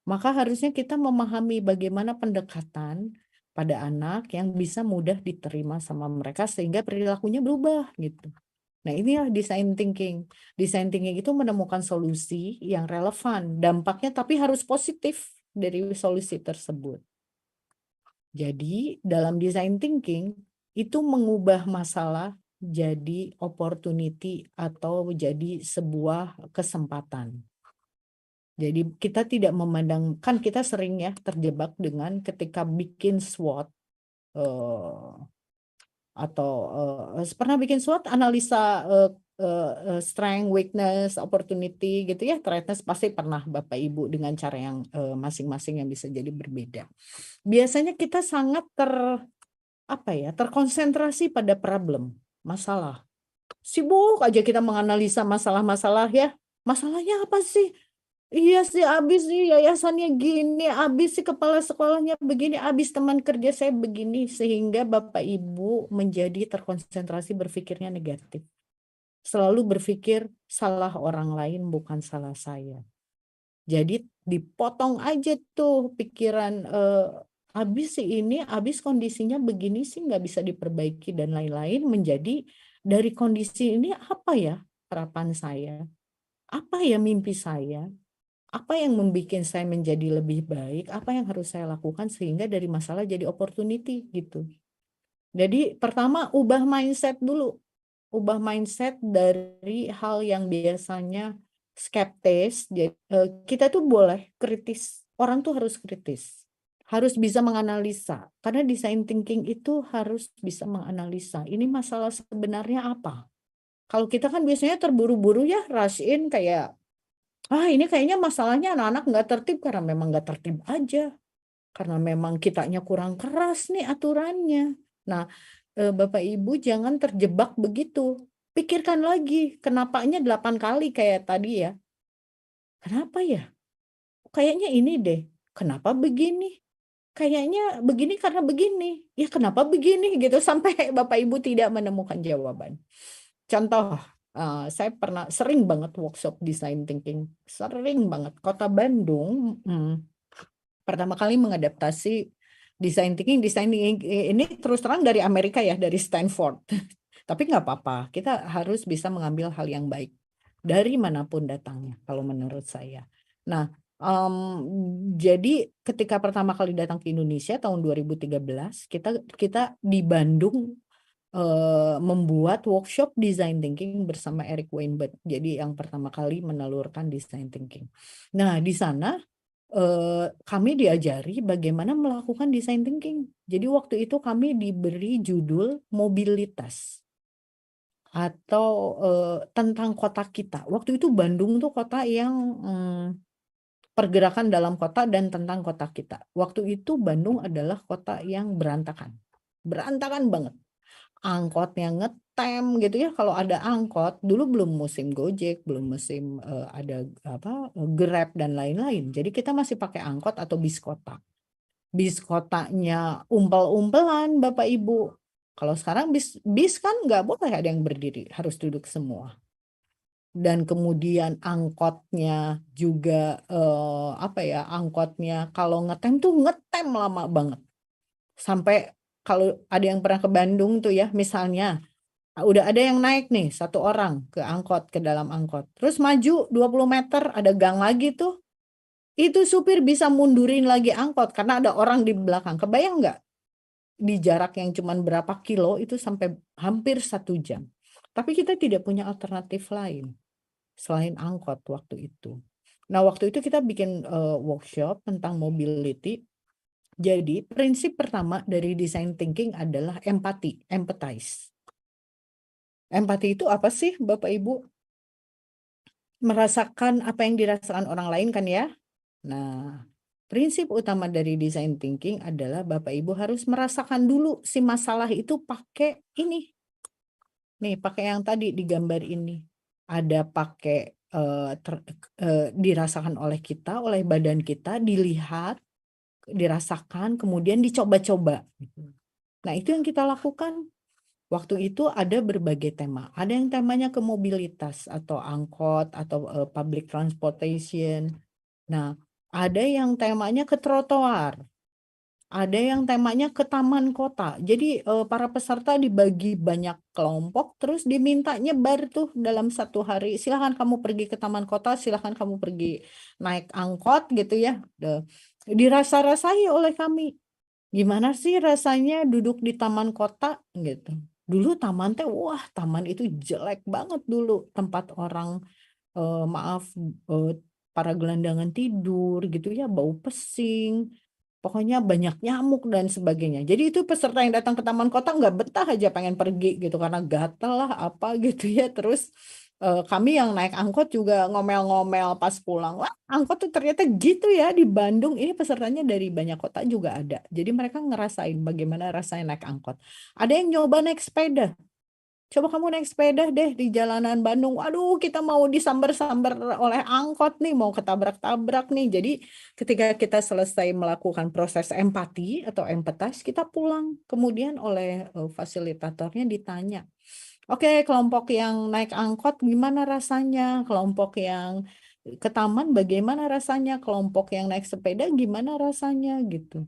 Maka harusnya kita memahami bagaimana pendekatan pada anak yang bisa mudah diterima sama mereka sehingga perilakunya berubah gitu. Nah, inilah design thinking. Design thinking itu menemukan solusi yang relevan, dampaknya tapi harus positif dari solusi tersebut. Jadi dalam design thinking itu mengubah masalah jadi opportunity atau jadi sebuah kesempatan. Jadi kita tidak memandang, kan kita sering ya terjebak dengan ketika bikin SWOT atau pernah bikin SWOT analisa strength, weakness, opportunity gitu ya, threatness pasti pernah Bapak Ibu dengan cara yang masing-masing yang bisa jadi berbeda. Biasanya kita sangat terkonsentrasi pada problem, masalah. Sibuk aja kita menganalisa masalah-masalah ya. Masalahnya apa sih? Iya sih, habis sih yayasannya gini, habis sih kepala sekolahnya begini, habis teman kerja saya begini, sehingga Bapak Ibu menjadi terkonsentrasi berpikirnya negatif. Selalu berpikir salah orang lain bukan salah saya. Jadi dipotong aja tuh pikiran habis sih ini, habis kondisinya begini sih nggak bisa diperbaiki dan lain-lain, menjadi dari kondisi ini apa ya harapan saya, apa ya mimpi saya, apa yang membuat saya menjadi lebih baik, apa yang harus saya lakukan sehingga dari masalah jadi opportunity gitu. Jadi pertama ubah mindset dulu. Ubah mindset dari hal yang biasanya skeptis. Jadi, kita tuh boleh kritis. Orang tuh harus kritis. Harus bisa menganalisa. Karena design thinking itu harus bisa menganalisa. Ini masalah sebenarnya apa? Kalau kita kan biasanya terburu-buru ya, rush in kayak ini kayaknya masalahnya anak-anak nggak tertib karena memang nggak tertib aja. Karena memang kitanya kurang keras nih aturannya. Nah, Bapak Ibu jangan terjebak begitu. Pikirkan lagi, kenapanya 8 kali kayak tadi ya. Kenapa ya? Kayaknya ini deh. Kenapa begini? Kayaknya begini karena begini. Ya kenapa begini gitu sampai Bapak Ibu tidak menemukan jawaban. Contoh, saya sering banget workshop design thinking, sering banget. Kota Bandung pertama kali mengadaptasi design thinking ini terus terang dari Amerika ya, dari Stanford. Tapi nggak apa-apa, kita harus bisa mengambil hal yang baik dari manapun datangnya, kalau menurut saya. Nah, jadi ketika pertama kali datang ke Indonesia tahun 2013, kita di Bandung membuat workshop design thinking bersama Eric Weinberg. Jadi yang pertama kali menelurkan design thinking. Nah, di sana kami diajari bagaimana melakukan design thinking. Jadi waktu itu kami diberi judul mobilitas atau tentang kota kita. Waktu itu Bandung tuh kota yang pergerakan dalam kota dan tentang kota kita. Waktu itu Bandung adalah kota yang berantakan banget. Angkotnya ngetem gitu ya, kalau ada angkot dulu belum musim Gojek, belum musim ada Grab dan lain-lain. Jadi kita masih pakai angkot atau bis kota. Bis kotanya umpel-umpelan Bapak Ibu. Kalau sekarang bis kan nggak boleh ada yang berdiri, harus duduk semua. Dan kemudian angkotnya juga angkotnya kalau ngetem tuh ngetem lama banget. Sampai kalau ada yang pernah ke Bandung tuh ya, misalnya udah ada yang naik nih 1 orang ke dalam angkot. Terus maju 20 meter ada gang lagi tuh. Itu supir bisa mundurin lagi angkot karena ada orang di belakang. Kebayang nggak? Di jarak yang cuman berapa kilo itu sampai hampir 1 jam. Tapi kita tidak punya alternatif lain selain angkot waktu itu. Nah, waktu itu kita bikin workshop tentang mobility. Jadi prinsip pertama dari design thinking adalah empathize. Empati itu apa sih Bapak Ibu? Merasakan apa yang dirasakan orang lain kan ya? Nah, prinsip utama dari design thinking adalah Bapak Ibu harus merasakan dulu si masalah itu pakai ini. Nih, pakai yang tadi di gambar ini. Ada pakai dirasakan oleh kita, oleh badan kita, dilihat, dirasakan, kemudian dicoba-coba. Nah, itu yang kita lakukan. Waktu itu ada berbagai tema. Ada yang temanya ke mobilitas atau angkot atau public transportation. Nah, ada yang temanya ke trotoar. Ada yang temanya ke taman kota. Jadi para peserta dibagi banyak kelompok, terus diminta nyebar tuh dalam 1 hari. Silahkan kamu pergi ke taman kota, silahkan kamu pergi naik angkot gitu ya. Dirasa-rasai oleh kami. Gimana sih rasanya duduk di taman kota gitu. Dulu taman teh, wah taman itu jelek banget dulu. Tempat orang, maaf, para gelandangan tidur gitu ya, bau pesing. Pokoknya banyak nyamuk dan sebagainya. Jadi itu peserta yang datang ke taman kota nggak betah aja pengen pergi gitu karena gatel lah apa gitu ya. Terus kami yang naik angkot juga ngomel-ngomel pas pulang. Wah, angkot tuh ternyata gitu ya di Bandung. Ini pesertanya dari banyak kota juga ada. Jadi mereka ngerasain bagaimana rasanya naik angkot. Ada yang nyoba naik sepeda. Coba kamu naik sepeda deh di jalanan Bandung. Aduh, kita mau disambar-sambar oleh angkot nih, mau ketabrak-tabrak nih. Jadi ketika kita selesai melakukan proses empati atau empathize, kita pulang. Kemudian oleh fasilitatornya ditanya, oke, kelompok yang naik angkot gimana rasanya? Kelompok yang ke taman bagaimana rasanya? Kelompok yang naik sepeda gimana rasanya gitu.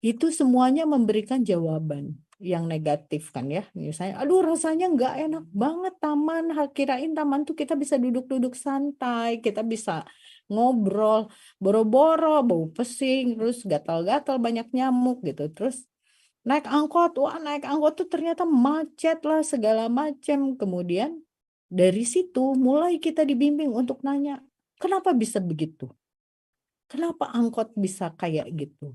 Itu semuanya memberikan jawaban yang negatif kan ya. Misalnya, aduh rasanya nggak enak banget taman. Kirain taman tuh kita bisa duduk-duduk santai, kita bisa ngobrol, boro-boro, bau pesing, terus gatal-gatal banyak nyamuk gitu. Terus naik angkot, wah naik angkot tuh ternyata macet lah segala macam. Kemudian dari situ mulai kita dibimbing untuk nanya, kenapa bisa begitu? Kenapa angkot bisa kayak gitu?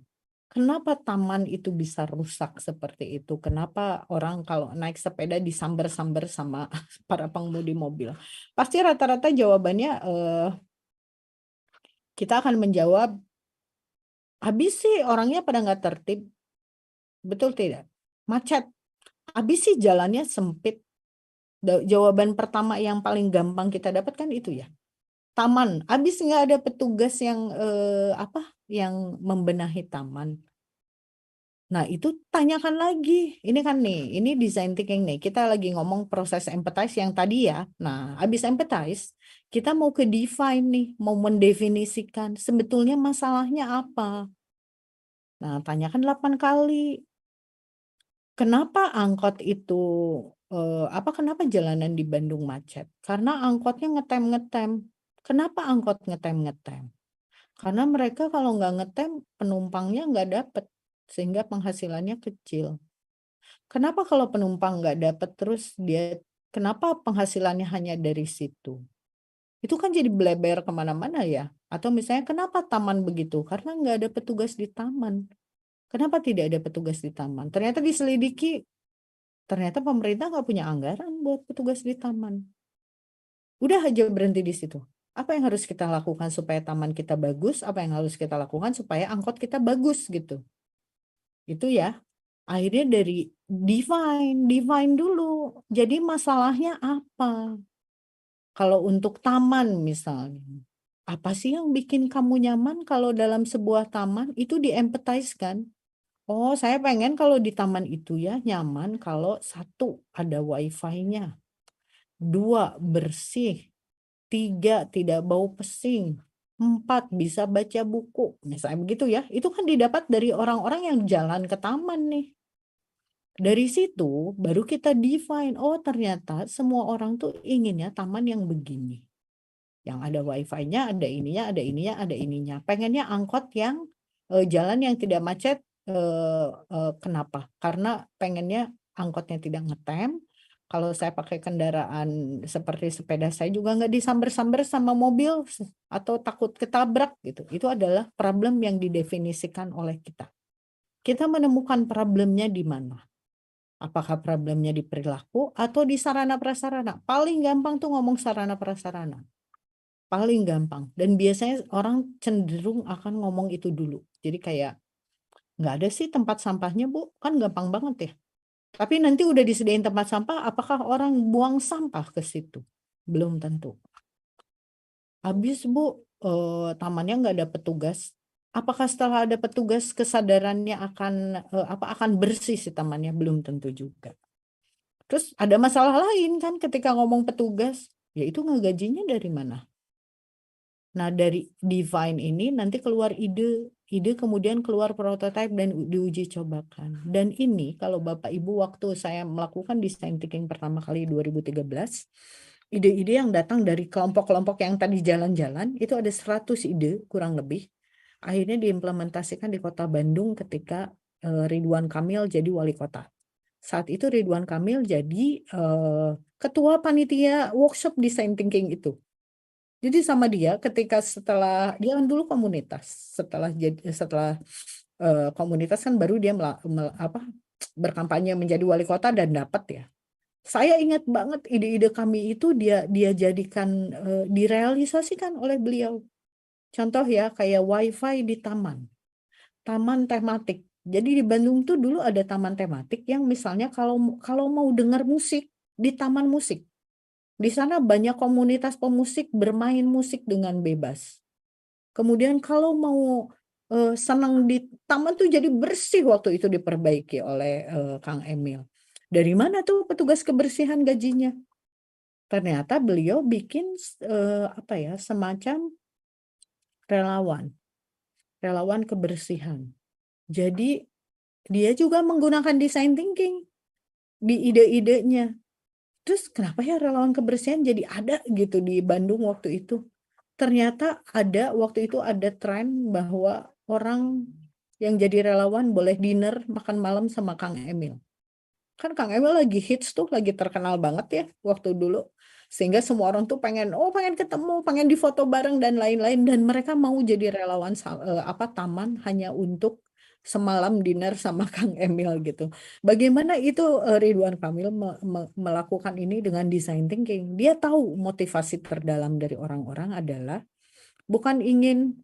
Kenapa taman itu bisa rusak seperti itu? Kenapa orang kalau naik sepeda disamber-samber sama para pengemudi mobil? Pasti rata-rata jawabannya kita akan menjawab, habis sih orangnya pada nggak tertib. Betul tidak? Macet. Habis sih jalannya sempit. Jawaban pertama yang paling gampang kita dapatkan itu ya. Taman. Habis nggak ada petugas yang yang membenahi taman. Nah, itu tanyakan lagi. Ini kan nih, ini design thinking nih. Kita lagi ngomong proses empathize yang tadi ya. Nah, habis empathize, kita mau ke define nih, mau mendefinisikan sebetulnya masalahnya apa. Nah, tanyakan 8 kali. Kenapa angkot itu, kenapa jalanan di Bandung macet? Karena angkotnya ngetem-ngetem. Kenapa angkot ngetem-ngetem? Karena mereka kalau nggak ngetem, penumpangnya nggak dapet, sehingga penghasilannya kecil. Kenapa kalau penumpang nggak dapat terus kenapa penghasilannya hanya dari situ? Itu kan jadi bleber kemana-mana ya. Atau misalnya kenapa taman begitu? Karena nggak ada petugas di taman. Kenapa tidak ada petugas di taman? Ternyata diselidiki, ternyata pemerintah nggak punya anggaran buat petugas di taman. Udah aja berhenti di situ. Apa yang harus kita lakukan supaya taman kita bagus? Apa yang harus kita lakukan supaya angkot kita bagus gitu? Itu ya. Akhirnya dari define dulu. Jadi masalahnya apa? Kalau untuk taman misalnya, apa sih yang bikin kamu nyaman kalau dalam sebuah taman itu di-empathize kan? Oh, saya pengen kalau di taman itu ya nyaman kalau 1 ada wifi-nya, 2 bersih, 3 tidak bau pesing, 4 bisa baca buku. Misalnya begitu ya. Itu kan didapat dari orang-orang yang jalan ke taman nih. Dari situ baru kita define, oh ternyata semua orang tuh inginnya taman yang begini. Yang ada wifi-nya, ada ininya, ada ininya, ada ininya. Pengennya angkot yang jalan yang tidak macet. Kenapa? Karena pengennya angkotnya tidak ngetem. Kalau saya pakai kendaraan seperti sepeda, saya juga nggak disamber-samber sama mobil atau takut ketabrak gitu. Itu adalah problem yang didefinisikan oleh kita. Kita menemukan problemnya di mana? Apakah problemnya di perilaku atau di sarana prasarana? Paling gampang tuh ngomong sarana prasarana. Paling gampang. Dan biasanya orang cenderung akan ngomong itu dulu. Jadi kayak, nggak ada sih tempat sampahnya Bu, kan gampang banget ya. Tapi nanti udah disediain tempat sampah, apakah orang buang sampah ke situ? Belum tentu. Habis Bu, tamannya nggak ada petugas. Apakah setelah ada petugas kesadarannya akan bersih si tamannya? Belum tentu juga. Terus ada masalah lain kan ketika ngomong petugas, yaitu ngegajinya dari mana? Nah dari define ini nanti keluar ide kemudian keluar prototipe dan diuji cobakan. Dan ini kalau Bapak Ibu waktu saya melakukan design thinking pertama kali 2013, ide-ide yang datang dari kelompok-kelompok yang tadi jalan-jalan itu ada 100 ide kurang lebih. Akhirnya diimplementasikan di Kota Bandung ketika Ridwan Kamil jadi wali kota. Saat itu Ridwan Kamil jadi ketua panitia workshop design thinking itu. Jadi sama dia ketika setelah dia kan dulu komunitas, setelah komunitas kan baru dia berkampanye menjadi wali kota dan dapat ya. Saya ingat banget ide-ide kami itu dia jadikan direalisasikan oleh beliau. Contoh ya kayak wifi di taman tematik. Jadi di Bandung tuh dulu ada taman tematik yang misalnya kalau mau dengar musik di taman musik. Di sana banyak komunitas pemusik bermain musik dengan bebas. Kemudian kalau mau senang di taman tuh jadi bersih waktu itu diperbaiki oleh Kang Emil. Dari mana tuh petugas kebersihan gajinya? Ternyata beliau bikin semacam relawan kebersihan. Jadi dia juga menggunakan design thinking di ide-idenya. Terus kenapa ya relawan kebersihan jadi ada gitu di Bandung waktu itu? Ternyata waktu itu ada tren bahwa orang yang jadi relawan boleh dinner makan malam sama Kang Emil. Kan Kang Emil lagi hits tuh, lagi terkenal banget ya waktu dulu. Sehingga semua orang tuh pengen ketemu, pengen difoto bareng dan lain-lain. Dan mereka mau jadi relawan taman hanya untuk semalam dinner sama Kang Emil gitu. Bagaimana itu Ridwan Kamil melakukan ini dengan design thinking. Dia tahu motivasi terdalam dari orang-orang adalah bukan ingin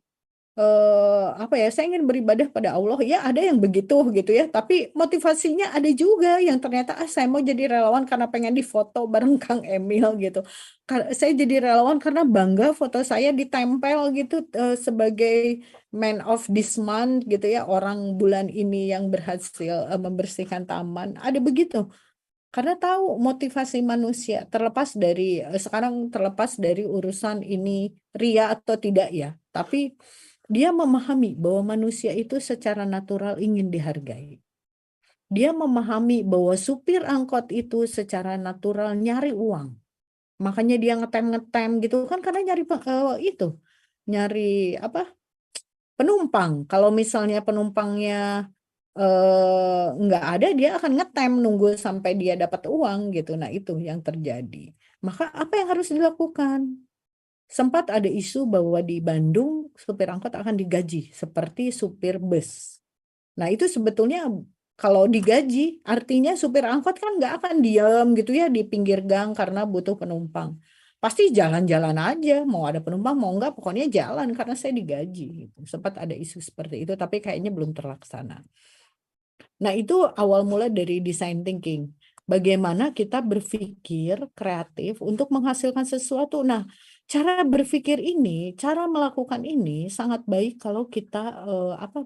saya ingin beribadah pada Allah. Ya ada yang begitu gitu ya. Tapi motivasinya ada juga yang ternyata saya mau jadi relawan karena pengen difoto bareng Kang Emil gitu. Saya jadi relawan karena bangga foto saya ditempel gitu sebagai man of this month gitu ya. Orang bulan ini yang berhasil membersihkan taman. Ada begitu. Karena tahu motivasi manusia terlepas dari urusan ini ria atau tidak ya. Tapi dia memahami bahwa manusia itu secara natural ingin dihargai. Dia memahami bahwa supir angkot itu secara natural nyari uang. Makanya dia ngetem gitu kan karena nyari penumpang. Kalau misalnya penumpangnya nggak ada, dia akan ngetem nunggu sampai dia dapat uang gitu. Nah itu yang terjadi. Maka apa yang harus dilakukan? Sempat ada isu bahwa di Bandung supir angkot akan digaji seperti supir bus. Nah itu sebetulnya kalau digaji artinya supir angkot kan nggak akan diam gitu ya di pinggir gang karena butuh penumpang. Pasti jalan-jalan aja, mau ada penumpang mau nggak pokoknya jalan karena saya digaji. Sempat ada isu seperti itu tapi kayaknya belum terlaksana. Nah itu awal mula dari design thinking. Bagaimana kita berpikir kreatif untuk menghasilkan sesuatu. Nah, cara berpikir ini, cara melakukan ini sangat baik kalau kita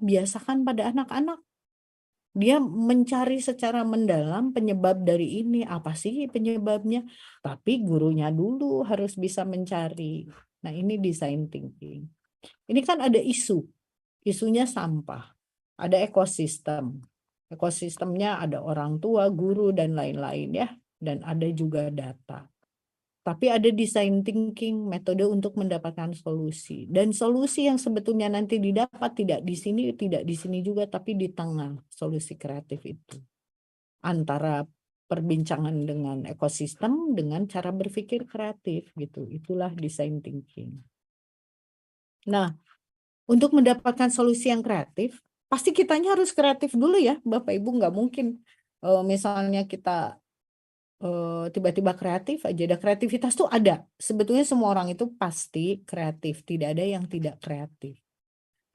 biasakan pada anak-anak. Dia mencari secara mendalam penyebab dari ini, apa sih penyebabnya? Tapi gurunya dulu harus bisa mencari. Nah, ini design thinking. Ini kan ada isunya sampah, ada ekosistem. Ekosistemnya ada orang tua, guru, dan lain-lain ya. Dan ada juga data. Tapi ada design thinking, metode untuk mendapatkan solusi. Dan solusi yang sebetulnya nanti didapat tidak di sini juga, tapi di tengah solusi kreatif itu. Antara perbincangan dengan ekosistem dengan cara berpikir kreatif gitu. Itulah design thinking. Nah, untuk mendapatkan solusi yang kreatif, pasti kitanya harus kreatif dulu ya, Bapak Ibu. Nggak mungkin misalnya kita tiba-tiba kreatif aja. Ada kreativitas tuh ada. Sebetulnya semua orang itu pasti kreatif. Tidak ada yang tidak kreatif.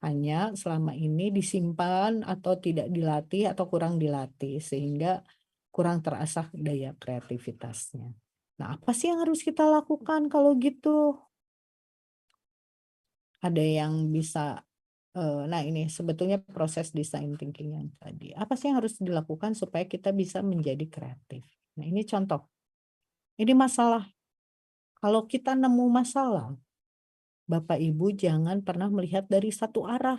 Hanya selama ini disimpan atau tidak dilatih atau kurang dilatih. Sehingga kurang terasah daya kreativitasnya. Nah, apa sih yang harus kita lakukan kalau gitu? Ada yang bisa nah ini sebetulnya proses design thinking yang tadi. Apa sih yang harus dilakukan supaya kita bisa menjadi kreatif? Nah ini contoh. Ini masalah. Kalau kita nemu masalah, Bapak Ibu jangan pernah melihat dari satu arah.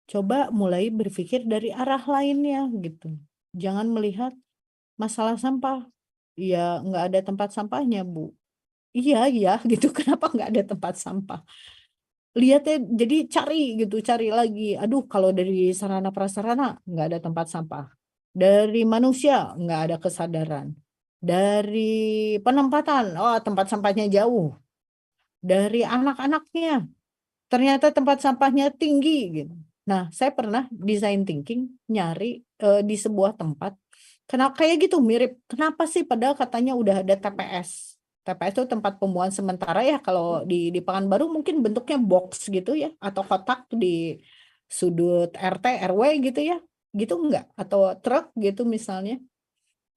Coba mulai berpikir dari arah lainnya gitu. Jangan melihat masalah sampah. Ya nggak ada tempat sampahnya Bu. Iya gitu. Kenapa nggak ada tempat sampah? lihat ya, jadi cari lagi. Aduh, kalau dari sarana prasarana nggak ada tempat sampah. Dari manusia nggak ada kesadaran. Dari penempatan, oh tempat sampahnya jauh. Dari anak-anaknya, ternyata tempat sampahnya tinggi gitu. Nah, saya pernah design thinking nyari di sebuah tempat. Kenapa kayak gitu mirip? Kenapa sih padahal katanya udah ada TPS. TPS itu tempat pembuangan sementara ya. Kalau di Pekanbaru mungkin bentuknya box gitu ya, atau kotak di sudut RT RW gitu ya. Gitu enggak? Atau truk gitu misalnya.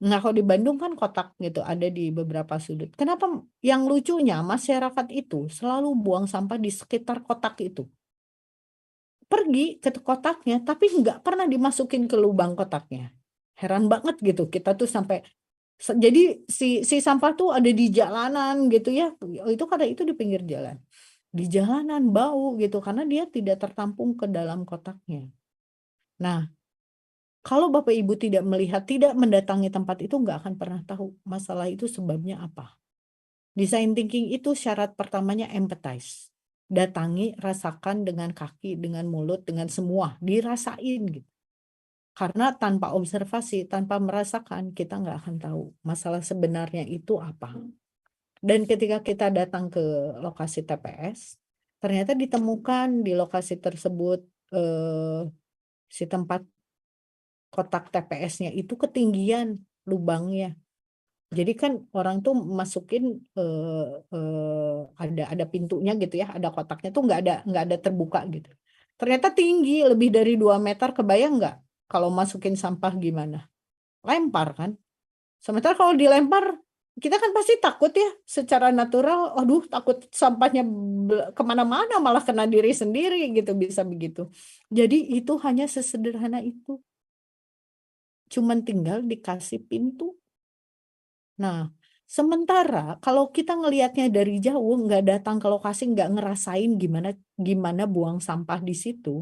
Nah, kalau di Bandung kan kotak gitu ada di beberapa sudut. Kenapa yang lucunya masyarakat itu selalu buang sampah di sekitar kotak itu? Pergi ke kotaknya tapi nggak pernah dimasukin ke lubang kotaknya. Heran banget gitu. Kita tuh sampai jadi si sampah tuh ada di jalanan gitu ya. Itu karena itu di pinggir jalan. Di jalanan bau gitu karena dia tidak tertampung ke dalam kotaknya. Nah, kalau Bapak Ibu tidak melihat, tidak mendatangi tempat itu nggak akan pernah tahu masalah itu sebabnya apa. Design thinking itu syarat pertamanya empathize. Datangi, rasakan dengan kaki, dengan mulut, dengan semua. Dirasain gitu. Karena tanpa observasi, tanpa merasakan, kita nggak akan tahu masalah sebenarnya itu apa. Dan ketika kita datang ke lokasi TPS, ternyata ditemukan di lokasi tersebut si tempat kotak TPS-nya itu ketinggian lubangnya. Jadi kan orang tuh masukin ada pintunya gitu ya, ada kotaknya tuh nggak ada terbuka gitu. Ternyata tinggi lebih dari 2 meter, kebayang nggak kalau masukin sampah gimana? Lempar kan. Sementara kalau dilempar kita kan pasti takut ya secara natural, aduh takut sampahnya kemana-mana malah kena diri sendiri gitu, bisa begitu. Jadi itu hanya sesederhana itu. Cuman tinggal dikasih pintu. Nah, sementara kalau kita ngelihatnya dari jauh, nggak datang ke lokasi, nggak ngerasain gimana buang sampah di situ,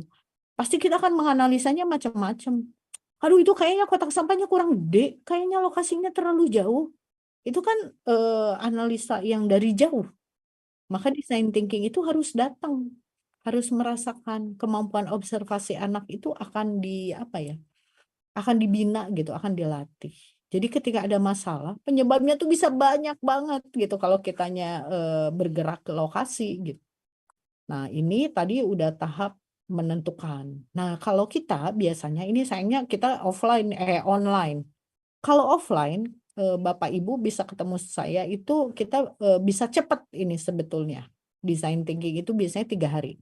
pasti kita akan menganalisanya macam-macam. Aduh, itu kayaknya kotak sampahnya kurang gede, kayaknya lokasinya terlalu jauh. Itu kan analisa yang dari jauh. Maka design thinking itu harus datang, harus merasakan. Kemampuan observasi anak itu akan akan dibina gitu, akan dilatih. Jadi ketika ada masalah, penyebabnya tuh bisa banyak banget gitu kalau kitanya bergerak ke lokasi gitu. Nah, ini tadi udah tahap menentukan. Nah, kalau kita biasanya ini sayangnya kita online. Kalau offline, Bapak Ibu bisa ketemu saya itu kita bisa cepat ini sebetulnya. Design thinking itu biasanya 3 hari.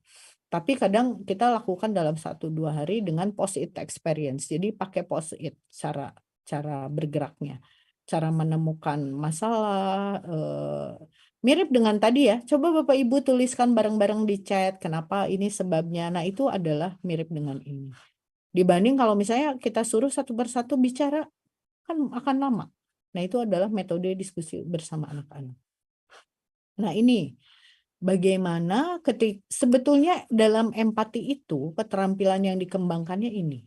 Tapi kadang kita lakukan dalam 1-2 hari dengan post-it experience. Jadi pakai post-it cara bergeraknya, cara menemukan masalah, mirip dengan tadi ya. Coba Bapak Ibu tuliskan bareng-bareng di chat kenapa ini sebabnya. Nah, itu adalah mirip dengan ini. Dibanding kalau misalnya kita suruh satu persatu bicara, kan akan lama. Nah, itu adalah metode diskusi bersama anak-anak. Nah, ini bagaimana sebetulnya dalam empati itu keterampilan yang dikembangkannya ini.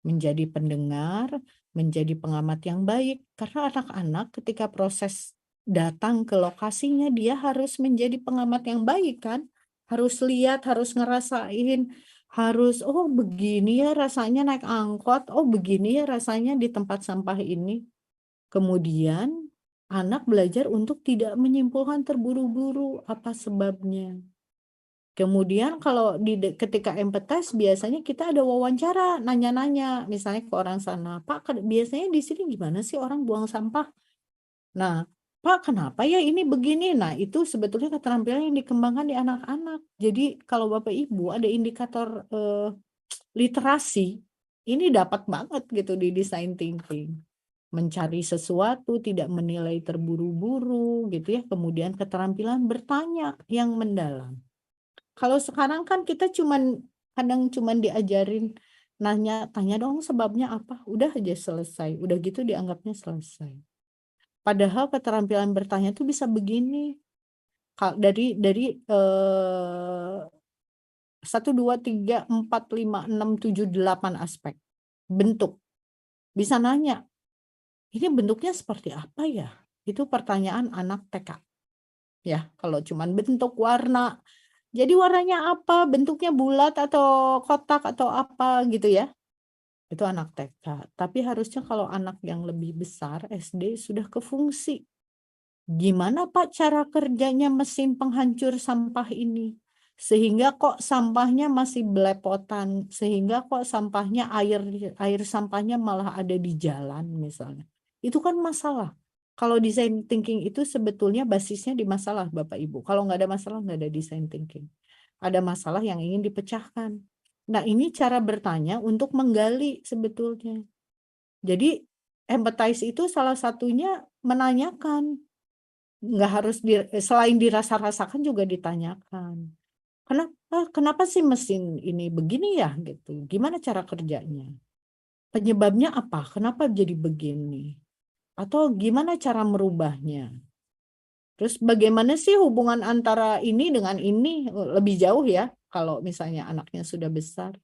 Menjadi pendengar, menjadi pengamat yang baik. Karena anak-anak ketika proses datang ke lokasinya dia harus menjadi pengamat yang baik kan. Harus lihat, harus ngerasain, harus oh begini ya rasanya naik angkot, oh begini ya rasanya di tempat sampah ini. Kemudian anak belajar untuk tidak menyimpulkan terburu-buru apa sebabnya. Kemudian kalau ketika empathize biasanya kita ada wawancara, nanya-nanya, misalnya ke orang sana, Pak, biasanya di sini gimana sih orang buang sampah? Nah, Pak, kenapa ya ini begini? Nah, itu sebetulnya keterampilan yang dikembangkan di anak-anak. Jadi kalau Bapak Ibu ada indikator literasi, ini dapat banget gitu di design thinking. Mencari sesuatu, tidak menilai terburu-buru gitu ya. Kemudian keterampilan bertanya yang mendalam. Kalau sekarang kan kita kadang cuman diajarin tanya dong sebabnya apa, udah aja selesai, udah gitu dianggapnya selesai. Padahal keterampilan bertanya tuh bisa begini, dari 1, 2, 3, 4, 5, 6, 7, 8 aspek bentuk. Bisa nanya, ini bentuknya seperti apa ya? Itu pertanyaan anak TK. Ya, kalau cuman bentuk, warna, Jadi warnanya apa? Bentuknya bulat atau kotak atau apa gitu ya? Itu anak TK. Tapi harusnya kalau anak yang lebih besar SD sudah ke fungsi. Gimana Pak cara kerjanya mesin penghancur sampah ini? Sehingga kok sampahnya masih belepotan, sehingga kok sampahnya air sampahnya malah ada di jalan misalnya. Itu kan masalah. Kalau design thinking itu sebetulnya basisnya di masalah Bapak Ibu. Kalau nggak ada masalah nggak ada design thinking. Ada masalah yang ingin dipecahkan. Nah ini cara bertanya untuk menggali sebetulnya. Jadi empathize itu salah satunya menanyakan. Nggak harus selain dirasa-rasakan juga ditanyakan. Kenapa sih mesin ini begini ya gitu? Gimana cara kerjanya? Penyebabnya apa? Kenapa jadi begini? Atau gimana cara merubahnya? Terus bagaimana sih hubungan antara ini dengan ini? Lebih jauh ya kalau misalnya anaknya sudah besar.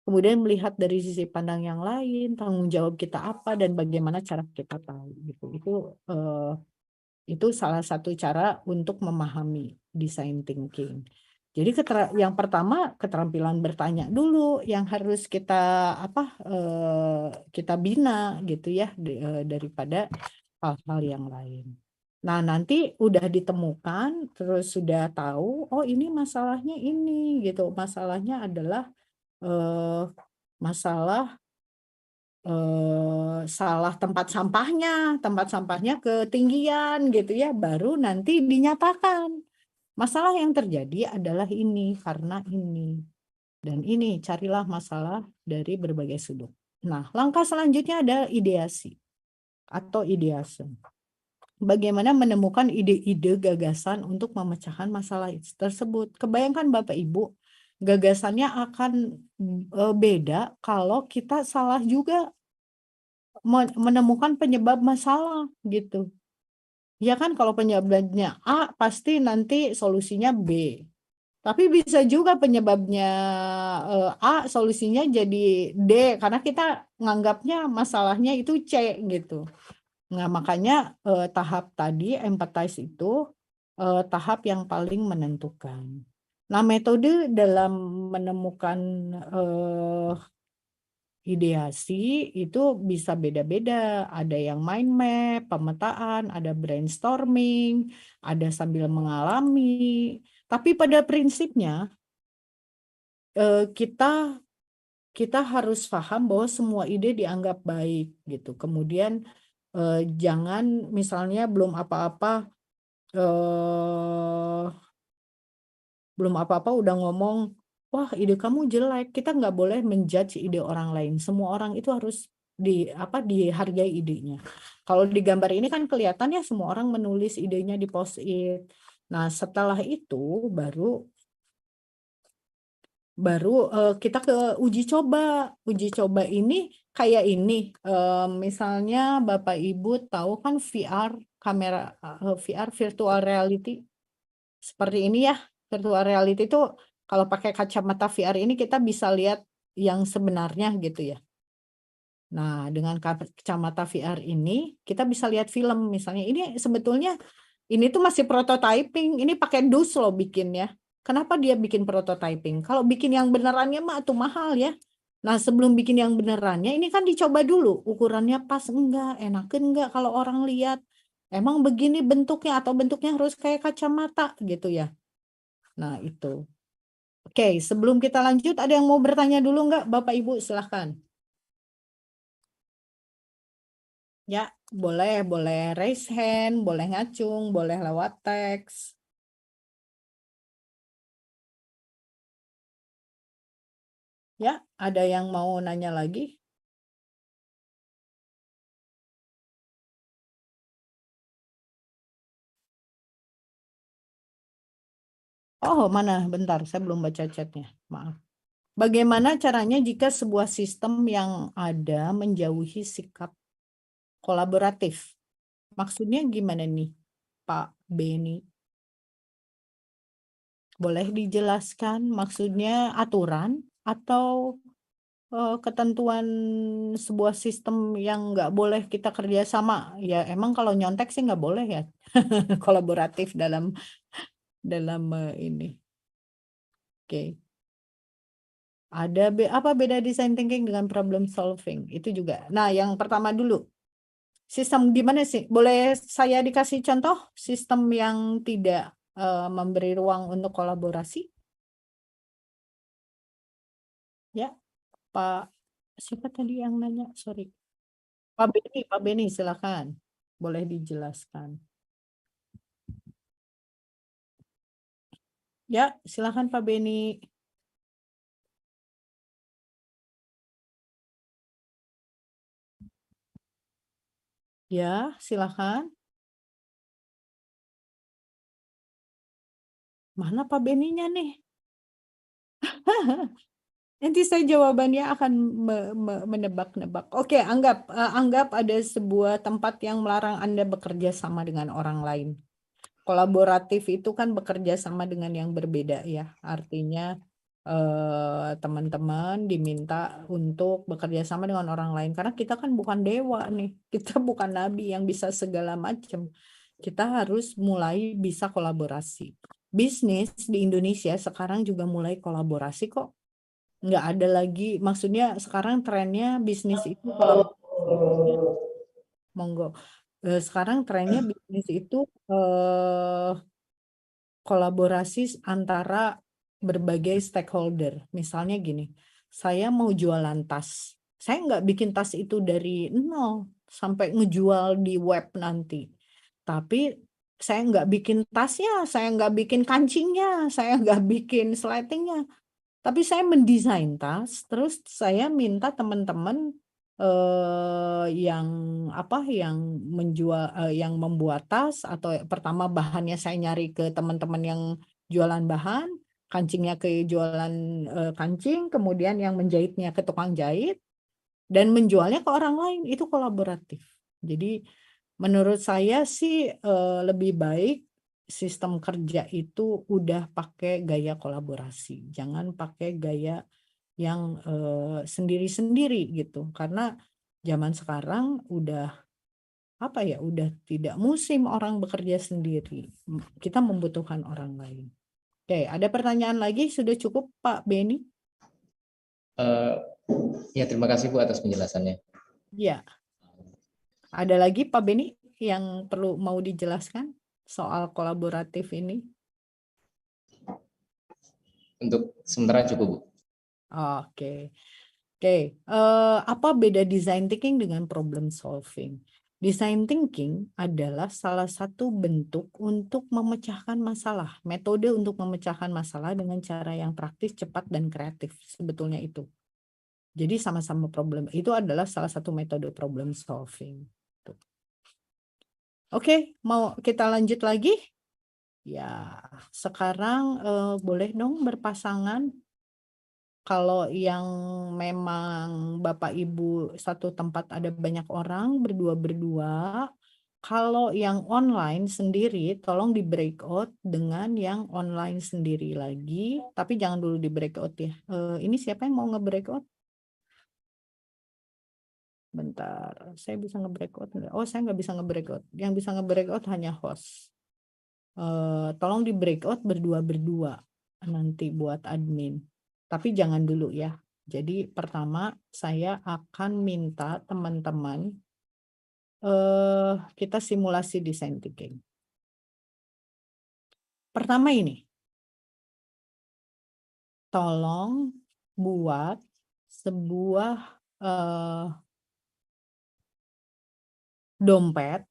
Kemudian melihat dari sisi pandang yang lain, tanggung jawab kita apa dan bagaimana cara kita tahu gitu. Itu salah satu cara untuk memahami design thinking. Jadi yang pertama keterampilan bertanya dulu yang harus kita kita bina gitu ya daripada hal-hal yang lain. Nah, nanti udah ditemukan terus sudah tahu oh ini masalahnya ini gitu. Masalahnya adalah masalah salah tempat sampahnya ketinggian gitu ya, baru nanti dinyatakan masalah yang terjadi adalah ini karena ini dan ini, carilah masalah dari berbagai sudut. Nah, langkah selanjutnya ada ideasi atau ideasi. Bagaimana menemukan ide-ide gagasan untuk memecahkan masalah tersebut. Kebayangkan Bapak Ibu, gagasannya akan beda kalau kita salah juga menemukan penyebab masalah gitu. Ya kan kalau penyebabnya A pasti nanti solusinya B. Tapi bisa juga penyebabnya A solusinya jadi D karena kita nganggapnya masalahnya itu C gitu. Nah, makanya tahap tadi empathize itu tahap yang paling menentukan. Nah, metode dalam menemukan ideasi itu bisa beda-beda. Ada yang mind map, pemetaan, ada brainstorming, ada sambil mengalami. Tapi pada prinsipnya kita harus paham bahwa semua ide dianggap baik gitu. Kemudian jangan misalnya belum apa-apa udah ngomong, wah ide kamu jelek. Kita nggak boleh menjudge ide orang lain. Semua orang itu harus dihargai idenya. Kalau di gambar ini kan kelihatan ya semua orang menulis idenya di post-it. Nah setelah itu baru kita ke uji coba. Uji coba ini kayak ini. Misalnya Bapak Ibu tahu kan VR, kamera VR virtual reality. Seperti ini ya. Virtual reality itu kalau pakai kacamata VR ini kita bisa lihat yang sebenarnya gitu ya. Nah, dengan kacamata VR ini kita bisa lihat film misalnya. Ini sebetulnya ini tuh masih prototyping. Ini pakai dus loh bikinnya. Kenapa dia bikin prototyping? Kalau bikin yang benerannya mah tuh mahal ya. Nah, sebelum bikin yang benerannya ini kan dicoba dulu ukurannya pas enggak, enakan enggak kalau orang lihat. Emang begini bentuknya atau bentuknya harus kayak kacamata gitu ya. Nah, itu. Oke, sebelum kita lanjut, ada yang mau bertanya dulu nggak, Bapak Ibu? Silahkan. Ya, boleh raise hand, boleh ngacung, boleh lewat teks. Ya, ada yang mau nanya lagi? Oh, mana? Bentar, saya belum baca chatnya. Maaf. Bagaimana caranya jika sebuah sistem yang ada menjauhi sikap kolaboratif? Maksudnya gimana nih, Pak Beni? Boleh dijelaskan maksudnya aturan atau ketentuan sebuah sistem yang nggak boleh kita kerjasama? Ya emang kalau nyontek sih nggak boleh ya kolaboratif dalam ini. Oke. Apa beda design thinking dengan problem solving? Itu juga. Nah, yang pertama dulu. Sistem gimana sih? Boleh saya dikasih contoh sistem yang tidak memberi ruang untuk kolaborasi? Ya, Pak, siapa tadi yang nanya? Sorry. Pak Beni, silakan. Boleh dijelaskan. Ya, silakan Pak Beni. Ya, silakan. Mana Pak Beninya nih? Nanti saya jawabannya akan menebak-nebak. Oke, anggap ada sebuah tempat yang melarang Anda bekerja sama dengan orang lain. Kolaboratif itu kan bekerja sama dengan yang berbeda ya. Artinya teman-teman diminta untuk bekerja sama dengan orang lain karena kita kan bukan dewa nih. Kita bukan nabi yang bisa segala macam. Kita harus mulai bisa kolaborasi. Bisnis di Indonesia sekarang juga mulai kolaborasi kok. Nggak ada lagi, maksudnya sekarang trennya bisnis itu kolaborasi. Monggo. Sekarang trennya bisnis itu kolaborasi antara berbagai stakeholder. Misalnya gini, saya mau jualan tas. Saya nggak bikin tas itu dari nol sampai ngejual di web nanti. Tapi saya nggak bikin tasnya, saya nggak bikin kancingnya, saya nggak bikin sletingnya. Tapi saya mendesain tas, terus saya minta teman-teman yang yang membuat tas atau pertama bahannya saya nyari ke teman-teman yang jualan bahan, kancingnya ke jualan kancing, kemudian yang menjahitnya ke tukang jahit dan menjualnya ke orang lain, itu kolaboratif. Jadi menurut saya sih lebih baik sistem kerja itu udah pakai gaya kolaborasi, jangan pakai gaya yang sendiri-sendiri gitu. Karena zaman sekarang udah udah tidak musim orang bekerja sendiri. Kita membutuhkan orang lain. Oke, ada pertanyaan lagi? Sudah cukup Pak Beni? Ya, terima kasih Bu atas penjelasannya. Ya. Ada lagi Pak Beni yang perlu mau dijelaskan soal kolaboratif ini? Untuk sementara cukup Bu. Oke. Apa beda design thinking dengan problem solving? Design thinking adalah salah satu bentuk untuk memecahkan masalah, metode untuk memecahkan masalah dengan cara yang praktis, cepat, dan kreatif. Sebetulnya itu. Jadi sama-sama problem. Itu adalah salah satu metode problem solving. Oke, mau kita lanjut lagi? Ya, sekarang boleh dong berpasangan. Kalau yang memang Bapak Ibu satu tempat ada banyak orang berdua-berdua. Kalau yang online sendiri tolong di breakout dengan yang online sendiri lagi. Tapi jangan dulu di breakout ya. Ini siapa yang mau nge-breakout? Bentar, saya bisa nge-breakout nggak? Oh, saya nggak bisa nge-breakout. Yang bisa nge-breakout hanya host. Tolong di breakout berdua-berdua nanti buat admin. Tapi jangan dulu ya. Jadi pertama saya akan minta teman-teman kita simulasi design thinking. Pertama ini, tolong buat sebuah dompet.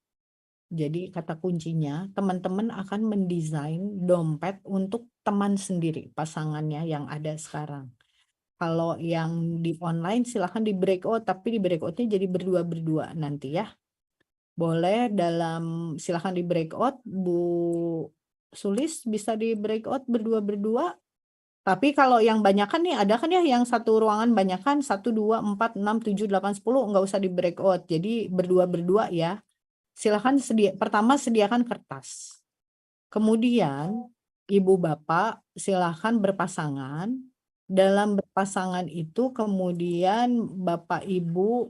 Jadi kata kuncinya, teman-teman akan mendesain dompet untuk teman sendiri, pasangannya yang ada sekarang. Kalau yang di online silahkan di breakout, tapi di breakoutnya jadi berdua-berdua nanti ya. Boleh silahkan di breakout, Bu Sulis bisa di breakout berdua-berdua. Tapi kalau yang banyakan nih, ada kan ya yang satu ruangan banyakan, 1, 2, 4, 6, 7, 8, 10, nggak usah di breakout. Jadi berdua-berdua ya. Silahkan pertama sediakan kertas. Kemudian Ibu Bapak silahkan berpasangan. Dalam berpasangan itu kemudian Bapak Ibu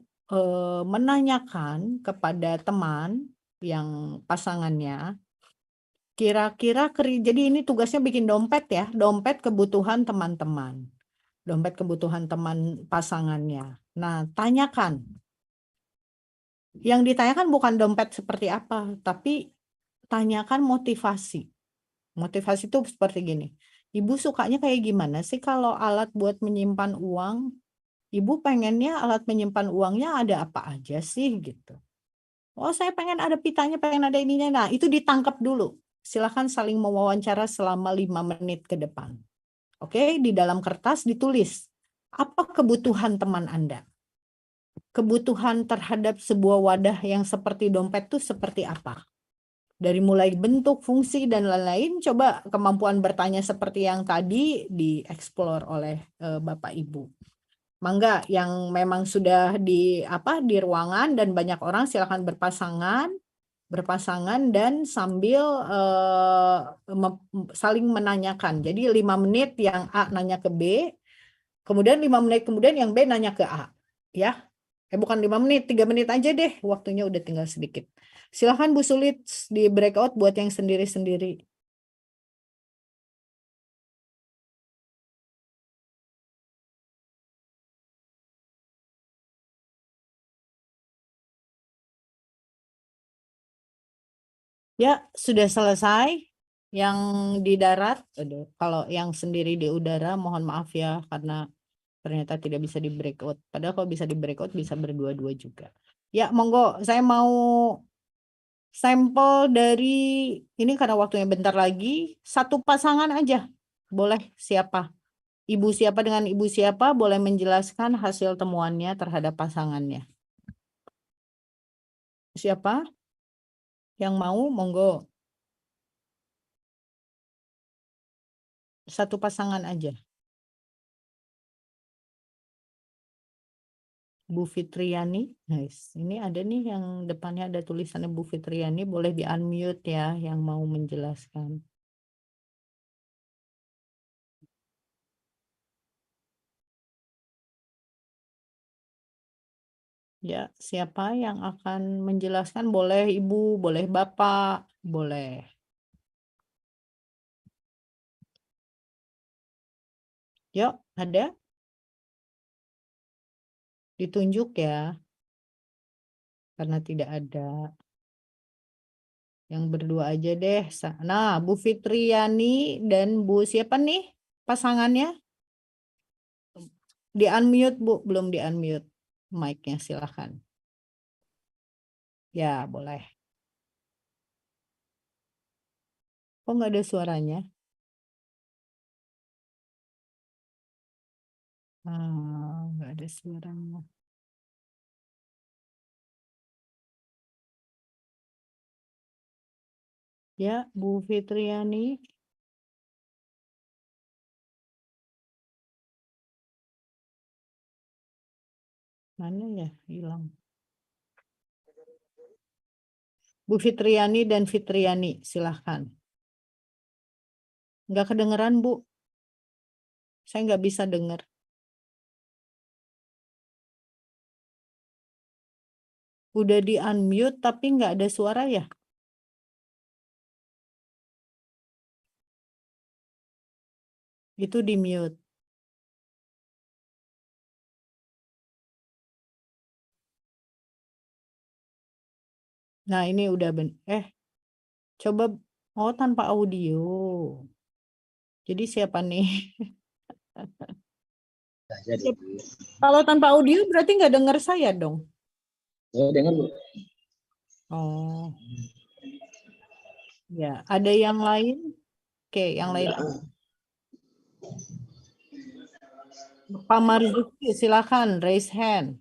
menanyakan kepada teman yang pasangannya, Kira-kira jadi ini tugasnya bikin dompet ya, dompet kebutuhan teman-teman. Dompet kebutuhan teman pasangannya. Nah, tanyakan. Yang ditanyakan bukan dompet seperti apa, tapi tanyakan motivasi. Motivasi itu seperti gini. Ibu sukanya kayak gimana sih kalau alat buat menyimpan uang? Ibu pengennya alat menyimpan uangnya ada apa aja sih gitu. Oh, saya pengen ada pitanya, pengen ada ininya. Nah, itu ditangkap dulu. Silakan saling mewawancara selama 5 menit ke depan. Oke, di dalam kertas ditulis apa kebutuhan teman Anda. Kebutuhan terhadap sebuah wadah yang seperti dompet itu seperti apa? Dari mulai bentuk, fungsi, dan lain-lain, coba kemampuan bertanya seperti yang tadi dieksplor oleh Bapak Ibu. Mangga yang memang sudah di ruangan dan banyak orang silakan berpasangan dan sambil saling menanyakan. Jadi 5 menit yang A nanya ke B, kemudian 5 menit kemudian yang B nanya ke A. Ya, bukan 5 menit, 3 menit aja deh, waktunya udah tinggal sedikit. Silahkan Bu Sulit di breakout buat yang sendiri-sendiri. Ya, sudah selesai. Yang di darat, aduh, kalau yang sendiri di udara, mohon maaf ya, karena ternyata tidak bisa di breakout. Padahal kalau bisa di breakout, bisa berdua-dua juga. Ya, monggo, saya mau sampel dari, ini karena waktunya bentar lagi, satu pasangan aja. Boleh siapa? Ibu siapa dengan ibu siapa boleh menjelaskan hasil temuannya terhadap pasangannya. Siapa yang mau? Monggo. Satu pasangan aja. Bu Fitriani. Nice. Ini ada nih yang depannya ada tulisannya Bu Fitriani. Boleh di-unmute ya yang mau menjelaskan. Ya, siapa yang akan menjelaskan? Boleh Ibu, boleh Bapak, boleh. Yuk, ada? Ditunjuk ya. Karena tidak ada. Yang berdua aja deh. Nah, Bu Fitriani dan Bu siapa nih pasangannya? Di-unmute Bu, belum di-unmute mic-nya, silahkan. Ya, boleh. Kok nggak ada suaranya? Nggak ada suaranya. Ya, Bu Fitriani. Mana ya? Hilang. Bu Fitriani dan Fitriani, silahkan. Nggak kedengeran, Bu. Saya nggak bisa dengar. Udah di-unmute tapi nggak ada suara ya? Itu di-mute. Nah, ini udah coba tanpa audio. Jadi siapa nih? Kalau tanpa audio berarti nggak dengar saya dong. Saya dengar, Bu. Oh. Ya, ada yang lain? Oke, yang lain. Pak Marzuki, silakan raise hand.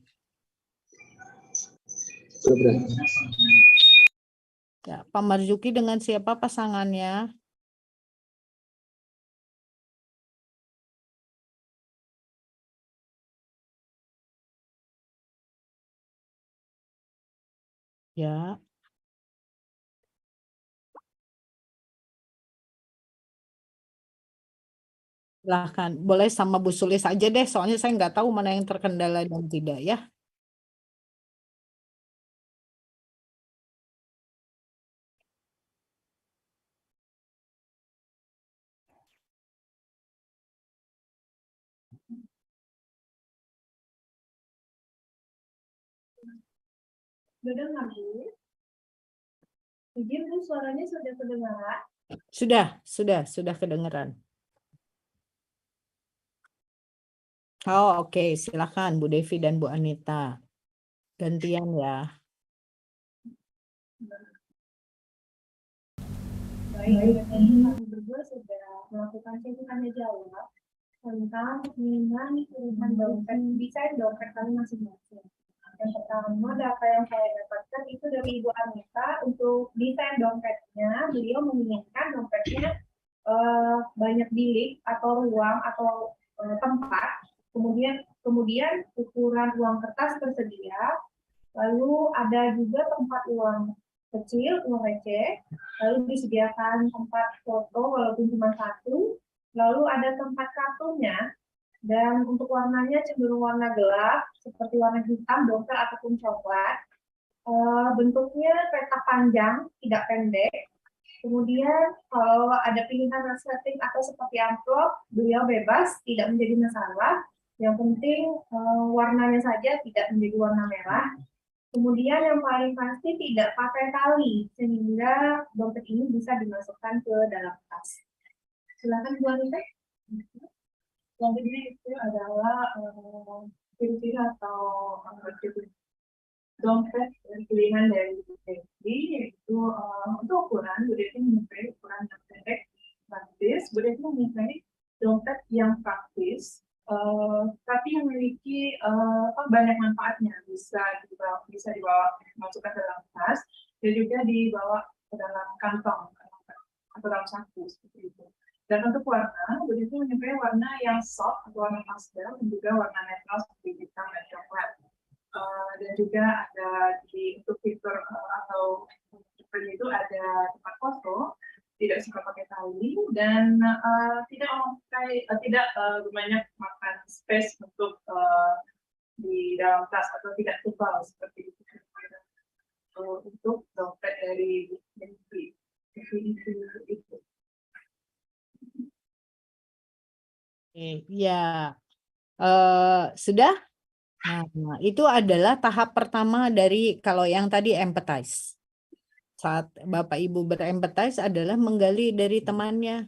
Ya, Pak Marzuki dengan siapa pasangannya? Ya. Silahkan. Boleh sama Bu Sulis aja deh, soalnya saya nggak tahu mana yang terkendala dan tidak ya. Udah dengar, Bu? Izin, Bu, suaranya sudah kedengaran? Sudah kedengeran. Oh, oke, silakan Bu Devi dan Bu Anita. Gantian ya. Baik, kami berdua sudah melakukan sesi tanya jawab tentang dengan pilihan dompet, desain dompet kami masing-masing. Yang pertama, data yang saya dapatkan itu dari Ibu Anita untuk desain dompetnya. Beliau menginginkan dompetnya banyak bilik atau ruang atau tempat. Kemudian ukuran uang kertas tersedia. Lalu ada juga tempat uang kecil, uang receh. Lalu disediakan tempat foto walaupun cuma satu. Lalu ada tempat kartunya. Dan untuk warnanya cenderung warna gelap, seperti warna hitam, dompet ataupun coklat. Bentuknya petak panjang, tidak pendek. Kemudian kalau ada pilihan resleting atau seperti amplop, beliau bebas, tidak menjadi masalah. Yang penting warnanya saja tidak menjadi warna merah. Kemudian yang paling pasti tidak pakai tali, sehingga dompet ini bisa dimasukkan ke dalam tas. Silakan Bu Anita. Selanjutnya itu adalah ciri-ciri atau dompet pilihan dari Bu Devi, yaitu untuk ukuran, Bu Devi menyukai ukuran yang pendek, praktis. Bu Devi menyukai dompet yang praktis, tapi yang memiliki banyak manfaatnya, bisa dibawa masukkan dalam tas dan juga dibawa ke dalam kantong atau dalam saku seperti itu. Dan untuk warna, Bu Devi menyukai warna yang soft atau warna pastel dan juga warna netral seperti hitam dan coklat. Dan juga ada untuk fitur atau fitur itu ada tempat foto, tidak suka pakai tali dan tidak banyak makan space untuk di dalam tas atau tidak tebal seperti itu. Untuk dompet dari Devi itu. Ya, sudah. Nah, itu adalah tahap pertama dari kalau yang tadi empathize. Saat Bapak Ibu berempathize adalah menggali dari temannya.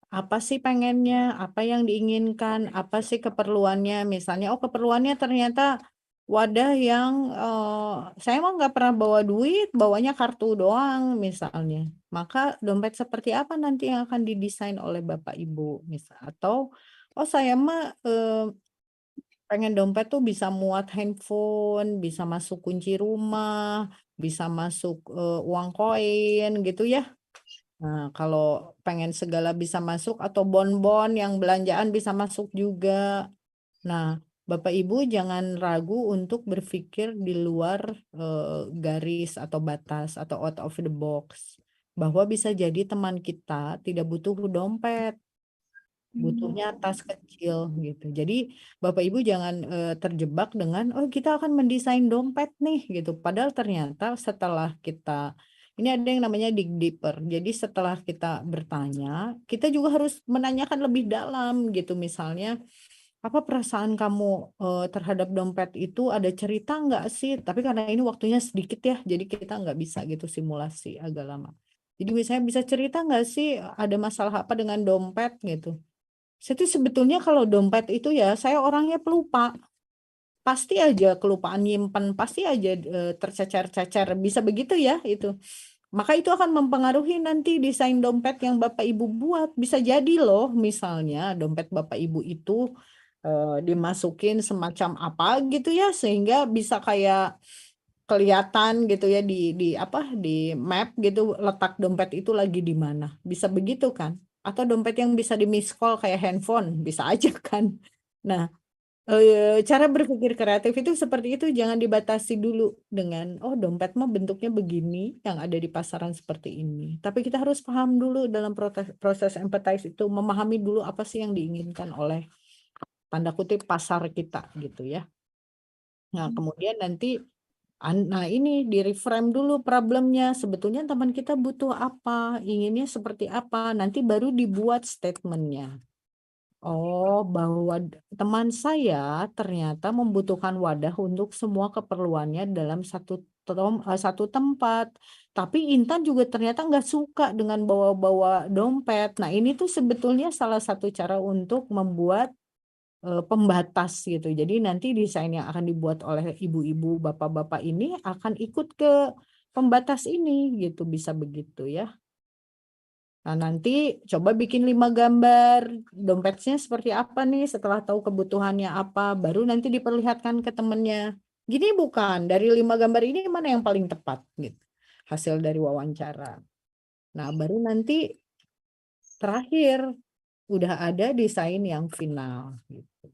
Apa sih pengennya, apa yang diinginkan, apa sih keperluannya. Misalnya, oh keperluannya ternyata wadah yang saya mah nggak pernah bawa duit, bawanya kartu doang misalnya. Maka dompet seperti apa nanti yang akan didesain oleh Bapak Ibu misal. Atau, oh saya mah pengen dompet tuh bisa muat handphone, bisa masuk kunci rumah, bisa masuk uang koin gitu ya. Nah, kalau pengen segala bisa masuk atau bon-bon yang belanjaan bisa masuk juga. Nah, Bapak Ibu jangan ragu untuk berpikir di luar garis atau batas atau out of the box. Bahwa bisa jadi teman kita tidak butuh dompet, butuhnya tas kecil gitu. Jadi Bapak Ibu jangan terjebak dengan oh kita akan mendesain dompet nih gitu. Padahal ternyata setelah kita ini ada yang namanya dig deeper. Jadi setelah kita bertanya, kita juga harus menanyakan lebih dalam gitu. Misalnya apa perasaan kamu terhadap dompet itu, ada cerita nggak sih? Tapi karena ini waktunya sedikit ya, jadi kita nggak bisa gitu simulasi agak lama. Jadi misalnya bisa cerita nggak sih ada masalah apa dengan dompet gitu. Saya tuh sebetulnya kalau dompet itu ya, saya orangnya pelupa. Pasti aja kelupaan nyimpen, pasti aja tercecer-cecer. Bisa begitu ya itu. Maka itu akan mempengaruhi nanti desain dompet yang Bapak Ibu buat. Bisa jadi loh misalnya dompet Bapak Ibu itu dimasukin semacam apa gitu ya. Sehingga bisa kayak kelihatan gitu ya di map gitu letak dompet itu lagi di mana. Bisa begitu kan? Atau dompet yang bisa di miss call kayak handphone, bisa aja kan. Nah, cara berpikir kreatif itu seperti itu, jangan dibatasi dulu dengan, oh dompet mah bentuknya begini, yang ada di pasaran seperti ini. Tapi kita harus paham dulu dalam proses empathize itu, memahami dulu apa sih yang diinginkan oleh, tanda kutip, pasar kita gitu ya. Nah, kemudian nanti, nah ini di reframe dulu problemnya, sebetulnya teman kita butuh apa, inginnya seperti apa, nanti baru dibuat statementnya. Oh, bahwa teman saya ternyata membutuhkan wadah untuk semua keperluannya dalam satu satu tempat. Tapi Intan juga ternyata nggak suka dengan bawa-bawa dompet. Nah, ini tuh sebetulnya salah satu cara untuk membuat pembatas gitu. Jadi nanti desain yang akan dibuat oleh ibu-ibu, bapak-bapak ini akan ikut ke pembatas ini gitu, bisa begitu ya. Nah, nanti coba bikin 5 gambar dompetnya seperti apa nih, setelah tahu kebutuhannya apa, baru nanti diperlihatkan ke temennya. Gini bukan, dari 5 gambar ini mana yang paling tepat gitu. Hasil dari wawancara. Nah, baru nanti terakhir udah ada desain yang final gitu.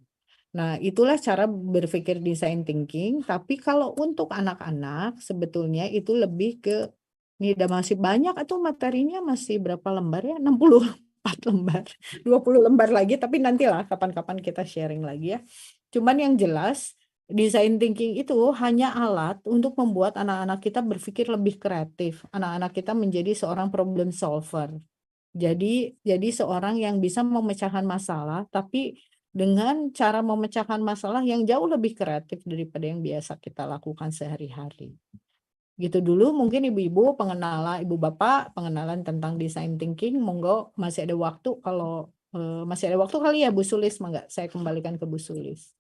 Nah, itulah cara berpikir design thinking. Tapi kalau untuk anak-anak sebetulnya itu lebih ke, ini udah masih banyak atau materinya masih berapa lembar ya? 64 lembar, 20 lembar lagi. Tapi nantilah kapan-kapan kita sharing lagi ya. Cuman yang jelas, design thinking itu hanya alat untuk membuat anak-anak kita berpikir lebih kreatif. Anak-anak kita menjadi seorang problem solver. Jadi seorang yang bisa memecahkan masalah, tapi dengan cara memecahkan masalah yang jauh lebih kreatif daripada yang biasa kita lakukan sehari-hari. Gitu dulu mungkin ibu-ibu pengenalan, ibu bapak pengenalan tentang design thinking. Monggo masih ada waktu, kalau masih ada waktu kali ya Bu Sulis, mangga saya kembalikan ke Bu Sulis.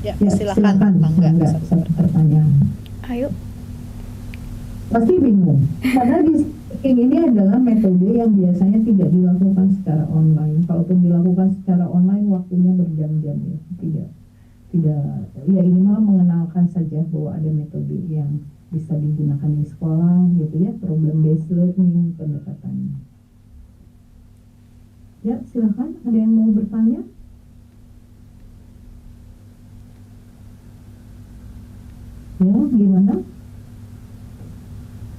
Ya, silakan mangga. Satu pertanyaan. Ayo. Pasti bingung. Karena design thinking ini adalah metode yang biasanya tidak dilakukan secara online. Kalaupun dilakukan secara online, waktunya berjam-jam ya. Tidak. Ya ini malah mengenalkan saja bahwa ada metode yang bisa digunakan di sekolah, gitu ya. Problem based learning pendekatannya. Ya, silakan. Ada yang mau bertanya? Ya, gimana?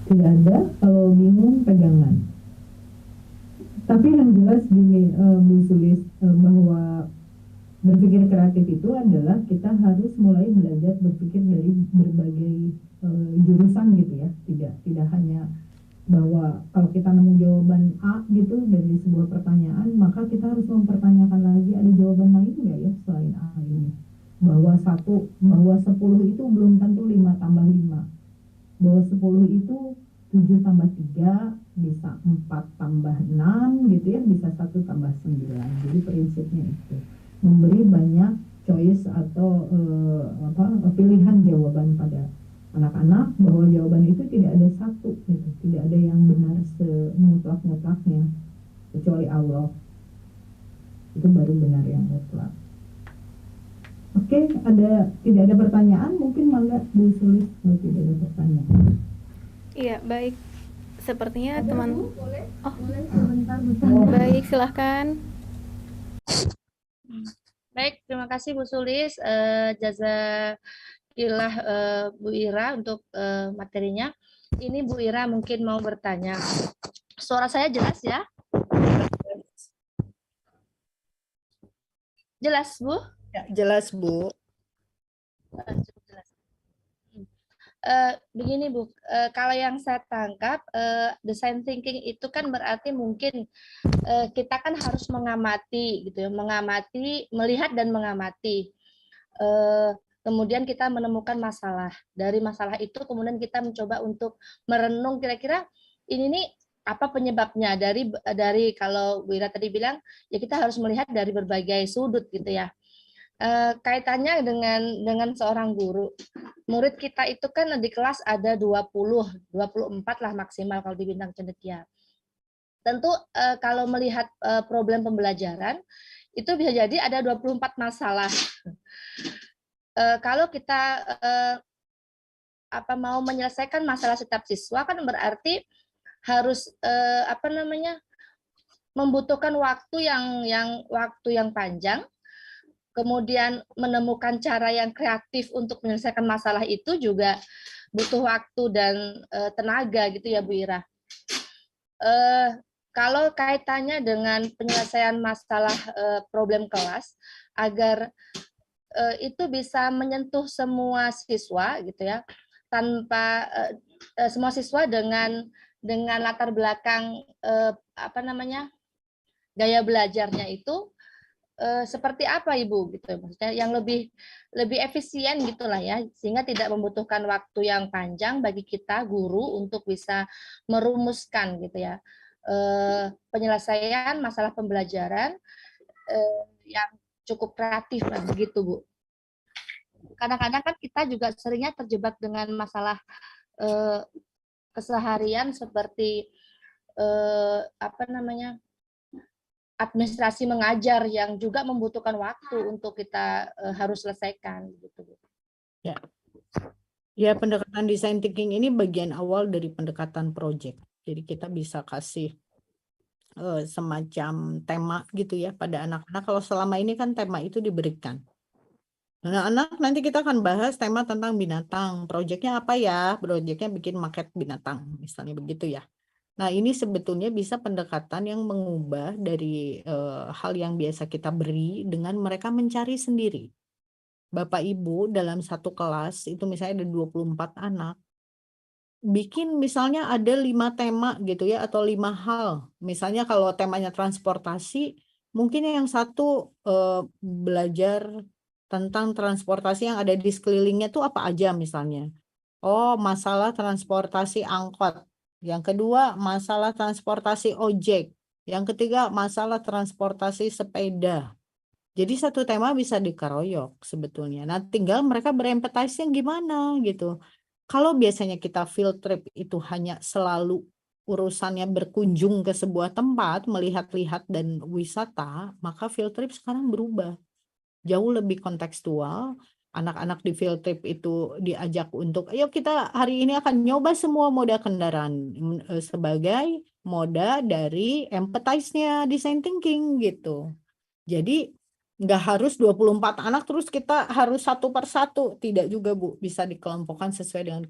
Tidak ada, kalau bingung pegangan. Tapi yang jelas gini, Bu Sulis, bahwa berpikir kreatif itu adalah kita harus mulai belajar berpikir dari berbagai jurusan gitu ya. Tidak hanya bahwa kalau kita nemu jawaban A gitu dari sebuah pertanyaan, maka kita harus mempertanyakan lagi ada jawaban lain nggak ya selain A ini. Bahwa 10 itu belum tentu 5 tambah 5. Bahwa 10 itu 7 tambah 3, bisa 4 tambah 6 gitu ya, bisa 1 tambah 9. Jadi prinsipnya itu. Memberi banyak choice atau pilihan jawaban pada anak-anak, bahwa jawaban itu tidak ada satu gitu. Tidak ada yang benar semutlak-mutlaknya kecuali Allah. Itu baru benar yang mutlak. Oke, tidak ada pertanyaan, mungkin mangga Bu Sulis kalau tidak ada pertanyaan. Iya, baik. Sepertinya Ada, teman. Bu? Boleh? Oh, Boleh sebentar bertanya. baik, silahkan. Baik, terima kasih Bu Sulis. Jazakillah Bu Ira untuk materinya. Ini Bu Ira mungkin mau bertanya. Suara saya jelas ya? Jelas, Bu? Ya, jelas Bu. Cukup jelas. Begini Bu, kalau yang saya tangkap, design thinking itu kan berarti mungkin kita kan harus mengamati gitu ya, melihat dan mengamati. Kemudian kita menemukan masalah. Dari masalah itu kemudian kita mencoba untuk merenung kira-kira ini nih apa penyebabnya, dari kalau Bu Ira tadi bilang ya kita harus melihat dari berbagai sudut gitu ya. Kaitannya dengan seorang guru. Murid kita itu kan di kelas ada 20, 24 lah maksimal kalau di Bintang Cendekia. Tentu kalau melihat problem pembelajaran itu bisa jadi ada 24 masalah. Kalau kita mau menyelesaikan masalah setiap siswa kan berarti harus membutuhkan waktu yang panjang. Kemudian menemukan cara yang kreatif untuk menyelesaikan masalah itu juga butuh waktu dan tenaga gitu ya Bu Ira. Kalau kaitannya dengan penyelesaian masalah problem kelas agar itu bisa menyentuh semua siswa gitu ya, tanpa semua siswa dengan dengan latar belakang gaya belajarnya itu seperti apa Ibu gitu, maksudnya yang lebih efisien gitulah ya, sehingga tidak membutuhkan waktu yang panjang bagi kita guru untuk bisa merumuskan gitu ya penyelesaian masalah pembelajaran yang cukup kreatif lah begitu Bu. Kadang-kadang kan kita juga seringnya terjebak dengan masalah keseharian seperti administrasi mengajar yang juga membutuhkan waktu untuk kita harus selesaikan gitu. Ya. Ya, pendekatan design thinking ini bagian awal dari pendekatan project. Jadi kita bisa kasih semacam tema gitu ya pada anak-anak. Kalau selama ini kan tema itu diberikan. Anak-anak nanti kita akan bahas tema tentang binatang. Projectnya apa ya? Projectnya bikin market binatang, misalnya begitu ya. Nah, ini sebetulnya bisa pendekatan yang mengubah dari hal yang biasa kita beri dengan mereka mencari sendiri. Bapak Ibu dalam satu kelas itu misalnya ada 24 anak. Bikin misalnya ada 5 tema gitu ya atau 5 hal. Misalnya kalau temanya transportasi, mungkin yang satu belajar tentang transportasi yang ada di sekelilingnya itu apa aja misalnya. Oh, masalah transportasi angkot. Yang kedua, masalah transportasi ojek. Yang ketiga, masalah transportasi sepeda. Jadi satu tema bisa dikeroyok sebetulnya. Nah, tinggal mereka berempatise-nya gimana gitu. Kalau biasanya kita field trip itu hanya selalu urusannya berkunjung ke sebuah tempat, melihat-lihat dan wisata, maka field trip sekarang berubah. Jauh lebih kontekstual. Anak-anak di field trip itu diajak untuk, ayo kita hari ini akan nyoba semua moda kendaraan sebagai moda dari empathize-nya design thinking gitu. Jadi nggak harus 24 anak terus kita harus satu per satu. Tidak juga Bu, bisa dikelompokkan sesuai dengan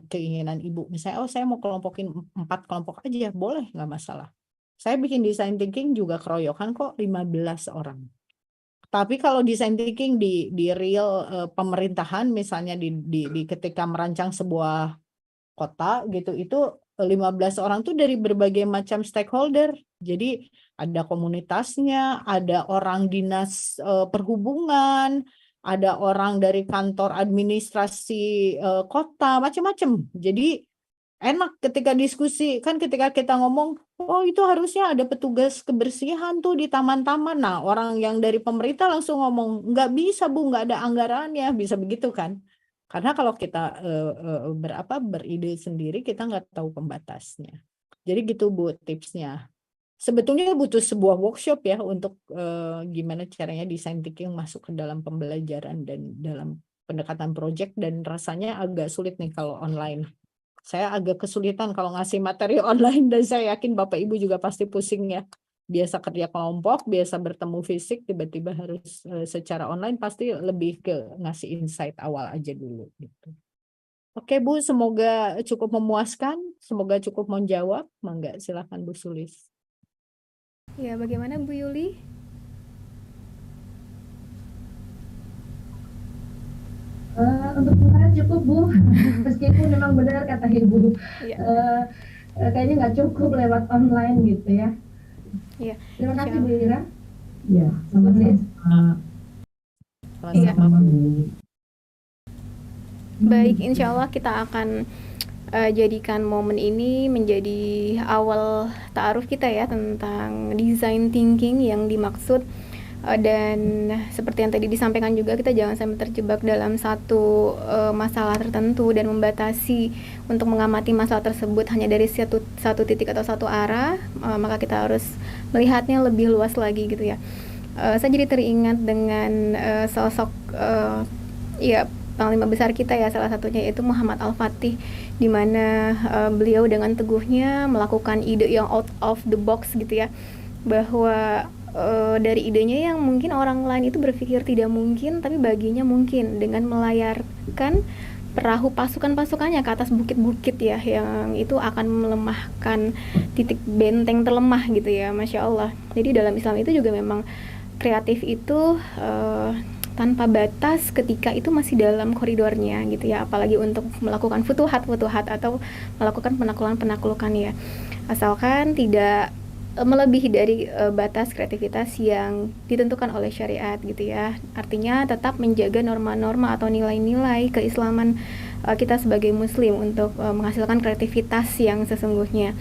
keinginan Ibu. Misalnya, oh saya mau kelompokin 4 kelompok aja, boleh nggak masalah. Saya bikin design thinking juga keroyokan kok 15 orang. Tapi kalau design thinking di real pemerintahan misalnya di ketika merancang sebuah kota gitu itu 15 orang tuh dari berbagai macam stakeholder. Jadi ada komunitasnya, ada orang dinas perhubungan, ada orang dari kantor administrasi kota, macam-macam. Jadi enak ketika diskusi, kan ketika kita ngomong, oh itu harusnya ada petugas kebersihan tuh di taman-taman. Nah, orang yang dari pemerintah langsung ngomong, nggak bisa Bu, nggak ada anggarannya, bisa begitu kan. Karena kalau kita beride sendiri, kita nggak tahu pembatasnya. Jadi gitu Bu tipsnya. Sebetulnya butuh sebuah workshop ya untuk gimana caranya design thinking masuk ke dalam pembelajaran dan dalam pendekatan project, dan rasanya agak sulit nih kalau online. Saya agak kesulitan kalau ngasih materi online dan saya yakin Bapak Ibu juga pasti pusing ya. Biasa kerja kelompok, biasa bertemu fisik, tiba-tiba harus secara online, pasti lebih ke ngasih insight awal aja dulu gitu. Oke Bu, semoga cukup memuaskan, semoga cukup menjawab. Mangga silakan Bu Sulis. Ya, bagaimana Bu Yuli? Untuk sekarang cukup Bu, meskipun memang benar kata Ibu, kayaknya nggak cukup lewat online gitu ya. Iya. Terima kasih Bu Ira. Ya, sama-sama. Sama-sama. Baik, insya Allah kita akan jadikan momen ini menjadi awal ta'aruf kita ya tentang design thinking yang dimaksud. Dan seperti yang tadi disampaikan juga, kita jangan sampai terjebak dalam satu masalah tertentu dan membatasi untuk mengamati masalah tersebut hanya dari satu titik atau satu arah, maka kita harus melihatnya lebih luas lagi gitu ya. Saya jadi teringat dengan sosok panglima besar kita ya, salah satunya yaitu Muhammad Al-Fatih, di mana beliau dengan teguhnya melakukan ide yang out of the box gitu ya, bahwa dari idenya yang mungkin orang lain itu berpikir tidak mungkin, tapi baginya mungkin, dengan melayarkan perahu pasukan-pasukannya ke atas bukit-bukit ya, yang itu akan melemahkan titik benteng terlemah gitu ya, Masya Allah. Jadi dalam Islam itu juga memang kreatif itu tanpa batas ketika itu masih dalam koridornya gitu ya, apalagi untuk melakukan futuhat atau melakukan penaklukan ya, asalkan tidak melebihi dari batas kreativitas yang ditentukan oleh syariat gitu ya. Artinya tetap menjaga norma-norma atau nilai-nilai keislaman kita sebagai muslim untuk menghasilkan kreativitas yang sesungguhnya,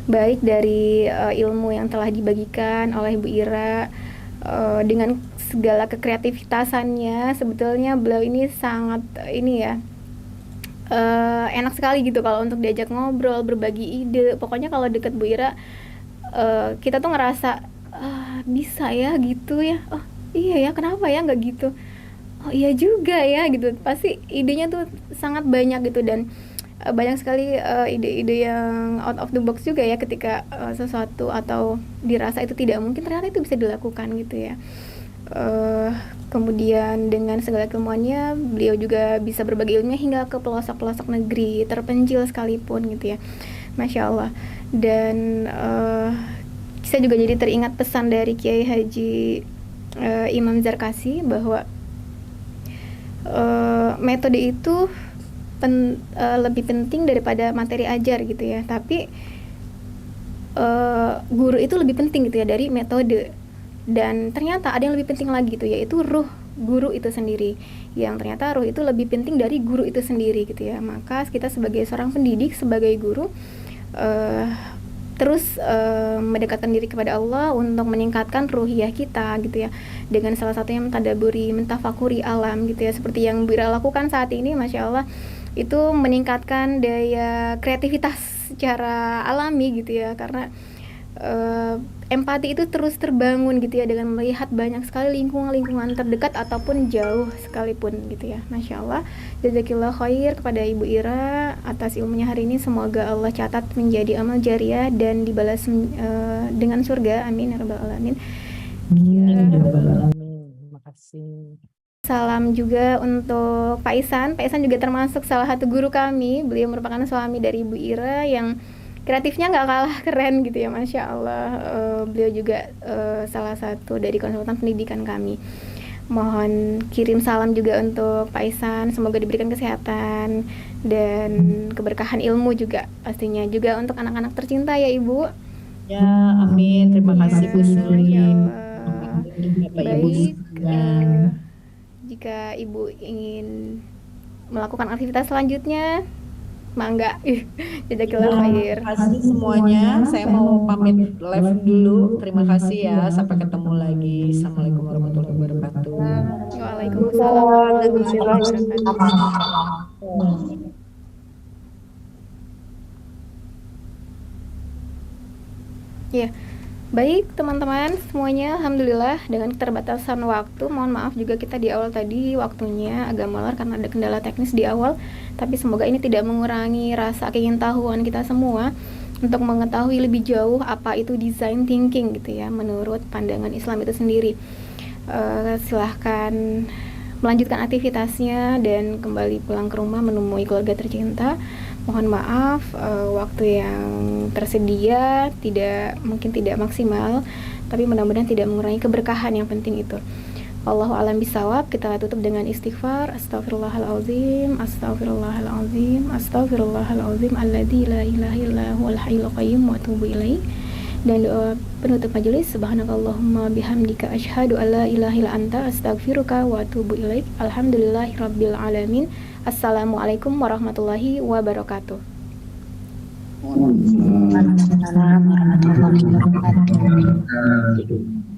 baik dari ilmu yang telah dibagikan oleh Bu Ira. Dengan segala kekreativitasannya, sebetulnya beliau ini sangat enak sekali gitu kalau untuk diajak ngobrol, berbagi ide. Pokoknya kalau deket Bu Ira, kita tuh ngerasa bisa ya gitu ya, oh iya ya, kenapa ya nggak gitu, oh iya juga ya gitu. Pasti idenya tuh sangat banyak gitu, dan banyak sekali ide-ide yang out of the box juga ya, ketika sesuatu atau dirasa itu tidak mungkin, ternyata itu bisa dilakukan gitu ya. Kemudian dengan segala keilmuannya, beliau juga bisa berbagi ilmunya hingga ke pelosok-pelosok negeri terpencil sekalipun gitu ya, Masya Allah. Dan saya juga jadi teringat pesan dari Kiai Haji Imam Zarkasi bahwa metode itu lebih penting daripada materi ajar gitu ya, tapi guru itu lebih penting gitu ya dari metode. Dan ternyata ada yang lebih penting lagi gitu, yaitu ruh guru itu sendiri, yang ternyata ruh itu lebih penting dari guru itu sendiri gitu ya. Maka kita sebagai seorang pendidik, sebagai guru, terus mendekatkan diri kepada Allah untuk meningkatkan ruhiyah kita gitu ya, dengan salah satunya mentadaburi, mentafakuri alam gitu ya, seperti yang Bu Ira lakukan saat ini, Masya Allah. Itu meningkatkan daya kreativitas secara alami gitu ya, karena empati itu terus terbangun gitu ya, dengan melihat banyak sekali lingkungan terdekat ataupun jauh sekalipun gitu ya, Masya Allah. Jazakillah khair kepada Ibu Ira atas ilmunya hari ini, semoga Allah catat menjadi amal jariah dan dibalas dengan surga, amin ya rabbal alamin. Terima kasih. Salam juga untuk Pak Isan. Pak Isan juga termasuk salah satu guru kami. Beliau merupakan suami dari Ibu Ira yang kreatifnya nggak kalah keren gitu ya, Masya Allah. Beliau juga salah satu dari konsultan pendidikan kami. Mohon kirim salam juga untuk Pak Isan. Semoga diberikan kesehatan dan keberkahan ilmu juga pastinya. Juga untuk anak-anak tercinta ya Ibu. Ya, amin. Terima kasih Bu Suli. Bapak Ibu. Jika Ibu ingin melakukan aktivitas selanjutnya, mangga. Jazakillah khair. Terima kasih semuanya. Saya mau pamit live dulu. Terima kasih ya. Sampai ketemu lagi. Assalamualaikum warahmatullahi wabarakatuh. Waalaikumsalam warahmatullahi wabarakatuh. Ya. Baik teman-teman semuanya, alhamdulillah dengan keterbatasan waktu, mohon maaf juga kita di awal tadi waktunya agak molor karena ada kendala teknis di awal, tapi semoga ini tidak mengurangi rasa keingintahuan kita semua untuk mengetahui lebih jauh apa itu design thinking gitu ya, menurut pandangan Islam itu sendiri. Silahkan melanjutkan aktivitasnya dan kembali pulang ke rumah menemui keluarga tercinta. Mohon maaf waktu yang tersedia mungkin tidak maksimal, tapi mudah-mudahan tidak mengurangi keberkahan yang penting itu. Wallahu a'lam bishawab. Kita tutup dengan istighfar. Astaghfirullahalazim, astaghfirullahalazim, astaghfirullahalazim alladzi la ilaha illa huwal hayyul qayyum wa atubu ilaih. Dan doa penutup majelis, subhanakallahumma bihamdika asyhadu alla ilaha illa anta astaghfiruka wa atubu ilaik. Alhamdulillahirabbil alamin. Assalamualaikum warahmatullahi wabarakatuh. Waalaikumsalam warahmatullahi wabarakatuh.